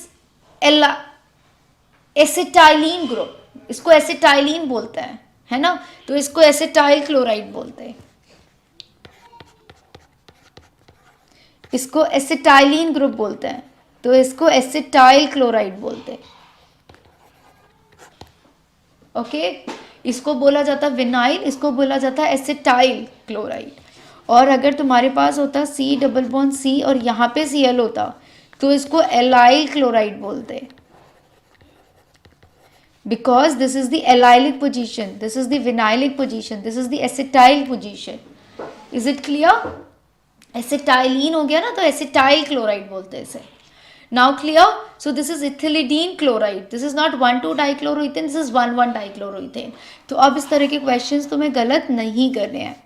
एसिटाइलिन ग्रुप, इसको एसिटाइलिन बोलते हैं, है ना? तो इसको एसिटाइल क्लोराइड बोलते हैं, इसको एसिटाइलिन ग्रुप बोलते हैं, तो इसको एसिटाइल क्लोराइड बोलते हैं। ओके, इसको बोला जाता है विनाइल, इसको बोला जाता है एसिटाइल क्लोराइड। और अगर तुम्हारे पास होता C डबल बॉन्ड C और यहाँ पे Cl होता तो इसको एलाइल क्लोराइड बोलते हैं, because this is the allylic position, this is the vinylic position, this is the acetyl position. Is it clear? Acetylene हो गया ना, तो एसिटाइल क्लोराइड बोलते हैं इसे। Now clear? So this is ethylidene chloride, this is not 1,2 dichloroethane, this is 1,1 dichloroethane. तो अब इस तरह के क्वेश्चंस तुम्हें गलत नहीं करने हैं।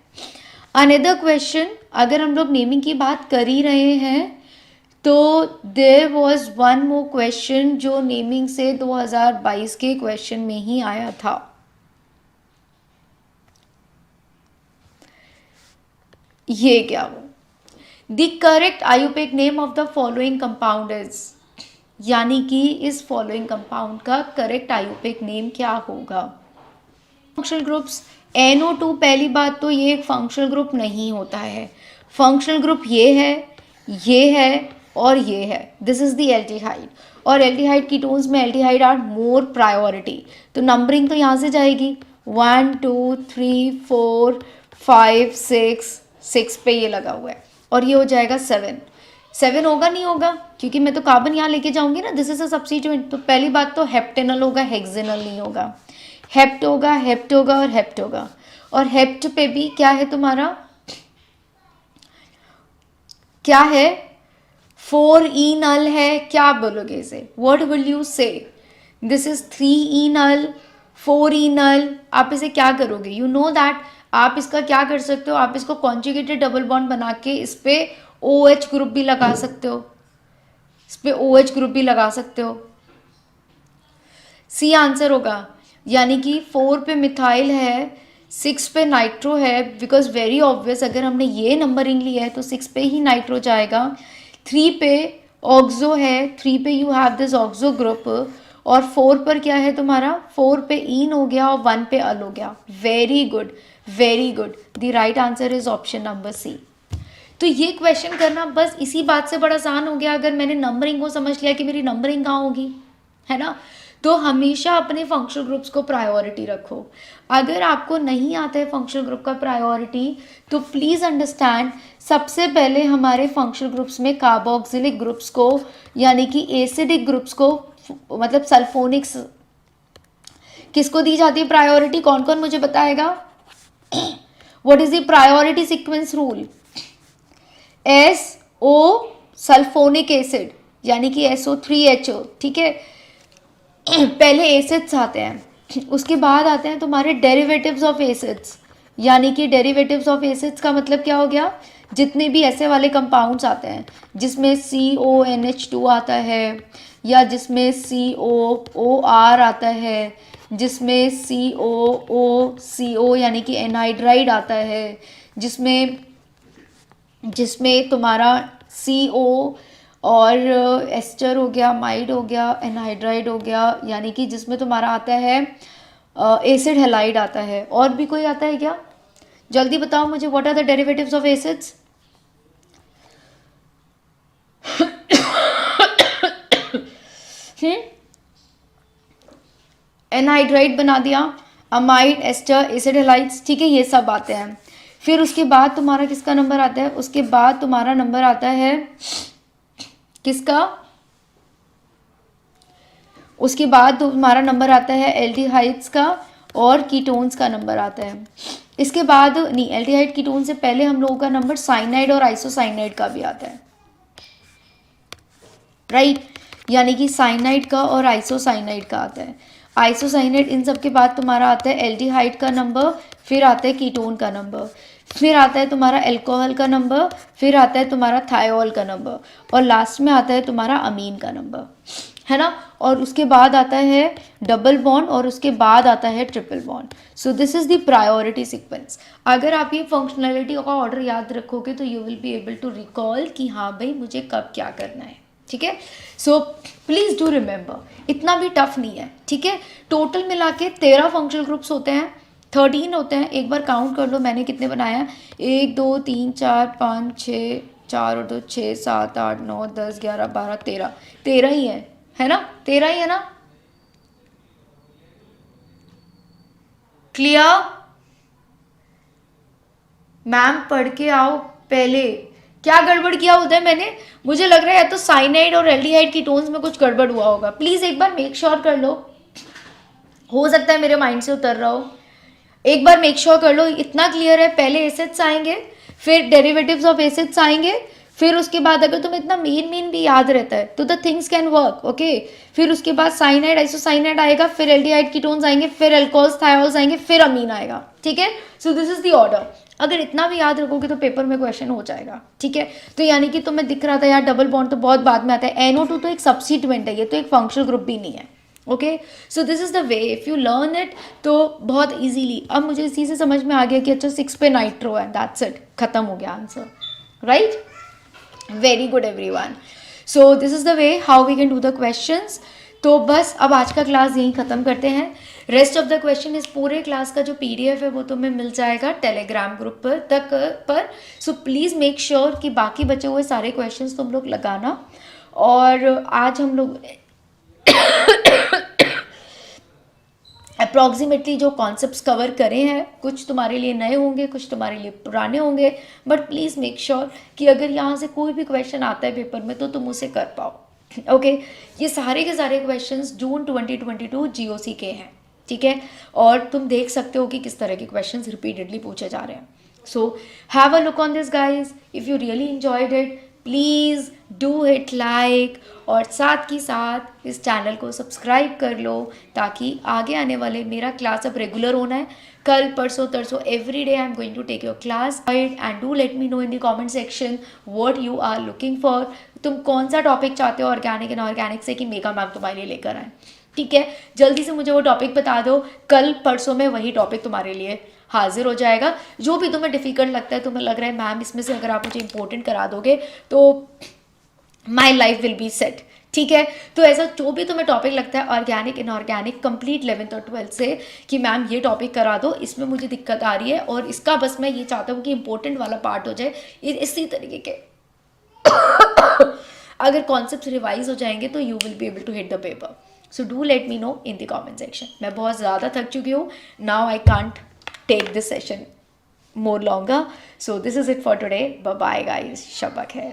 अनदर क्वेश्चन, अगर हम लोग नेमिंग की बात कर ही रहे हैं तो there was one more question जो नेमिंग से 2022 के क्वेश्चन में ही आया था। ये क्या वो? The correct IUPAC name of the following compound is, यानी कि इस फॉलोइंग कंपाउंड का करेक्ट आयुपेक नेम क्या होगा? फंक्शनल ग्रुप्स, NO2 पहली बात तो ये एक फंक्शनल ग्रुप नहीं होता है। फंक्शनल ग्रुप ये है और ये है। दिस इज द एल्डिहाइड, और एल्डिहाइड कीटोन्स में एल्डिहाइड आर मोर प्रायोरिटी, तो नंबरिंग तो यहाँ से जाएगी 1 2 3 4 5 6 पे ये लगा हुआ है, और ये हो जाएगा 7 होगा नहीं होगा, क्योंकि मैं तो कार्बन यहाँ लेके जाऊंगी ना, दिस इज अ सब्स्टिट्यूएंट। तो पहली बात तो हेप्टेनल होगा, हेक्सेनल नहीं होगा। हेप्ट होगा, हेप्ट होगा और हेप्ट होगा, और हेप्ट पे भी क्या है तुम्हारा, क्या है? 4 इनल है। क्या बोलोगे इसे? व्हाट विल यू से? This is 3 इनल, 4 इनल। आप इसे क्या करोगे? यू नो दैट आप इसका क्या कर सकते हो, आप इसको कॉन्जुगेटेड डबल बॉन्ड बना के इस पे OH ग्रुप भी लगा सकते हो, इस पे OH ग्रुप भी लगा सकते हो। सी आंसर होगा, यानी कि 4 पे मिथाइल है, 6 पे नाइट्रो है, बिकॉज वेरी ऑब्वियस अगर हमने ये नंबरिंग लिया है तो 6 पे ही नाइट्रो जाएगा। 3 पे ऑक्सो है, 3 पे you have this oxo group, और 4 पर क्या है तुम्हारा? 4 पे इन हो गया और 1 पे अल हो गया। Very good, very good. The right answer is option number C। तो ये क्वेश्चन करना बस इसी बात से बड़ा आसान हो गया, अगर मैंने नंबरिंग को समझ लिया कि मेरी नंबरिंग कहाँ होगी, है ना? तो हमेशा अपने फंक्शनल ग्रुप्स को प्रायोरिटी रखो। अगर आपको नहीं आता है फंक्शनल ग्रुप का प्रायोरिटी, तो प्लीज़ अंडरस्टैंड, सबसे पहले हमारे फंक्शनल ग्रुप्स में कार्बोक्सिलिक ग्रुप्स को, यानी कि एसिडिक ग्रुप्स को, मतलब सल्फोनिक्स, किसको दी जाती है प्रायोरिटी? कौन कौन मुझे बताएगा? What is the priority sequence rule? SO sulphonic acid, यानी कि SO3HO, ठीक है? पहले एसिड्स आते हैं, उसके बाद आते हैं तुम्हारे डेरिवेटिव्स ऑफ एसिड्स, यानी कि डेरिवेटिव्स ऑफ एसिड्स का मतलब क्या हो गया? जितने भी ऐसे वाले कंपाउंड्स आते हैं जिसमें CONH2 आता है, या जिसमें COOR आता है, जिसमें COO यानी कि एनहाइड्राइड आता है, जिसमें तुम्हारा CO और एस्टर हो गया, माइड हो गया, एनहाइड्राइड हो गया, यानी कि जिसमें तुम्हारा आता है एसिड हेलाइड आता है। और भी कोई आता है क्या? जल्दी बताओ मुझे, what are the derivatives of acids? Anhydride बना दिया, अमाइड, एस्टर, एसिड हेलाइड्स, ठीक है, ये सब आते हैं। फिर उसके बाद तुम्हारा किसका नंबर आता है? उसके बाद तुम्हारा नंबर आता है किसका? उसके बाद तुम्हारा नंबर आता है एल्डिहाइड्स का और कीटोन्स का नंबर आता है। इसके बाद नहीं, एल्डिहाइड कीटोन से पहले हम लोगों का नंबर साइनाइड और आइसोसाइनाइड का भी आता है, राइट? यानी कि साइनाइड का और आइसोसाइनाइड का आता है। आइसोसाइनाइड, इन सब के बाद तुम्हारा आता है एल्डिहाइड का नंबर, फिर आता है कीटोन का नंबर, फिर आता है तुम्हारा अल्कोहल का नंबर, फिर आता है तुम्हारा थायोल का नंबर, और लास्ट में आता है तुम्हारा अमीन का नंबर, है ना? और उसके बाद आता है डबल बॉन्ड, और उसके बाद आता है triple bond. So this is the priority sequence. अगर आप ये फंक्शनैलिटी का ऑर्डर याद रखोगे तो you will be able to recall कि हाँ भाई मुझे कब क्या करना है, ठीक है? सो प्लीज डू रिमेंबर, इतना भी टफ नहीं है, ठीक है? टोटल मिला के 13 फंक्शनल ग्रुप्स होते हैं, 13 होते हैं। एक बार काउंट कर लो मैंने कितने बनाया है, 1 2 3 4 5 6, 4 और 2 6 7 8 9 10 11 12 13, 13 ही है ना? 13 ही है ना? क्लियर? मैम पढ़ के आओ पहले, क्या गड़बड़ किया होता है मैंने? मुझे लग रहा है या तो साइनाइड और एल्डिहाइड कीटोन्स में कुछ गड़बड़ हुआ होगा। प्लीज एक बार मेक श्योर कर लो, हो सकता है मेरे माइंड से उतर रहा हो। एक बार मेक श्योर कर लो, इतना क्लियर है? पहले एसिड्स आएंगे, फिर डेरिवेटिव्स ऑफ एसिड्स आएंगे, फिर उसके बाद अगर तुम्हें इतना मेन भी याद रहता है तो the things can work, okay? फिर उसके बाद साइनाइड आइसोसाइनाइड आएगा, फिर एल्डिहाइड कीटोन्स आएंगे, फिर अल्कोहल्स थायोल्स आएंगे, फिर अमीन आएगा, ठीक है? So this is the order. अगर इतना भी याद रखोगे तो पेपर में क्वेश्चन हो जाएगा, ठीक है? तो यानी कि तुम्हें दिख रहा था यार डबल बॉन्ड तो बहुत बाद में आता है, NO2 तो एक सब्स्टिट्यूएंट है, ये तो एक फंक्शनल ग्रुप भी नहीं है, okay? So this is the way, if you learn it तो बहुत इजीली। अब मुझे इसी से समझ में आ गया कि अच्छा 6 पे नाइट्रो है, दैट्स इट, खत्म हो गया answer, right? Very good everyone. So this is the way how we can do the questions. तो बस अब आज का क्लास यहीं ख़त्म करते हैं। रेस्ट ऑफ द क्वेश्चन इस पूरे क्लास का जो PDF है वो तुम्हें मिल जाएगा टेलीग्राम ग्रुप पर। सो प्लीज़ मेक श्योर कि बाकी बचे हुए सारे क्वेश्चंस तुम लोग लगाना। और आज हम लोग अप्रॉक्सीमेटली जो कॉन्सेप्ट्स कवर करे हैं, कुछ तुम्हारे लिए नए होंगे, कुछ तुम्हारे लिए पुराने होंगे, बट प्लीज़ मेक श्योर कि अगर यहाँ से कोई भी क्वेश्चन आता है पेपर में तो तुम उसे कर पाओ, ओके? ये सारे के सारे क्वेश्चंस जून 2022 GOC के हैं, ठीक है? और तुम देख सकते हो कि किस तरह के क्वेश्चंस रिपीटेडली पूछे जा रहे हैं। So have a look on this guys, if you really enjoyed it please do hit like, और साथ ही साथ इस चैनल को सब्सक्राइब कर लो ताकि आगे आने वाले, मेरा क्लास अब रेगुलर होना है, कल परसों तरसों every day I am going to take your class. And do let me know in the comment section what you are looking for. तुम कौन सा टॉपिक चाहते हो ऑर्गेनिक एंड ऑर्गेनिक से कि मेगा मैम तुम्हारे लिए लेकर आए, ठीक है? जल्दी से मुझे वो टॉपिक बता दो, कल परसों में वही टॉपिक तुम्हारे लिए हाजिर हो जाएगा। जो भी तुम्हें डिफ़िकल्ट लगता है, तुम्हें लग रहा है मैम इसमें से अगर आप मुझे इंपॉर्टेंट करा दोगे तो my life will be set, ठीक है? तो ऐसा जो भी तुम्हें टॉपिक लगता है ऑर्गेनिक इनऑर्गेनिक कंप्लीट 11th और 12th से कि मैम ये टॉपिक करा दो, इसमें मुझे दिक्कत आ रही है और इसका बस मैं ये चाहता हूँ कि इंपॉर्टेंट वाला पार्ट हो जाए, इसी तरीके के अगर कॉन्सेप्ट रिवाइज हो जाएंगे तो you will be able to hit the paper. So do let me know in the comment section. मैं बहुत ज़्यादा थक चुकी हूँ, now I can't take this session more longer. So this is it for today. Bye bye guys. Shabak hai.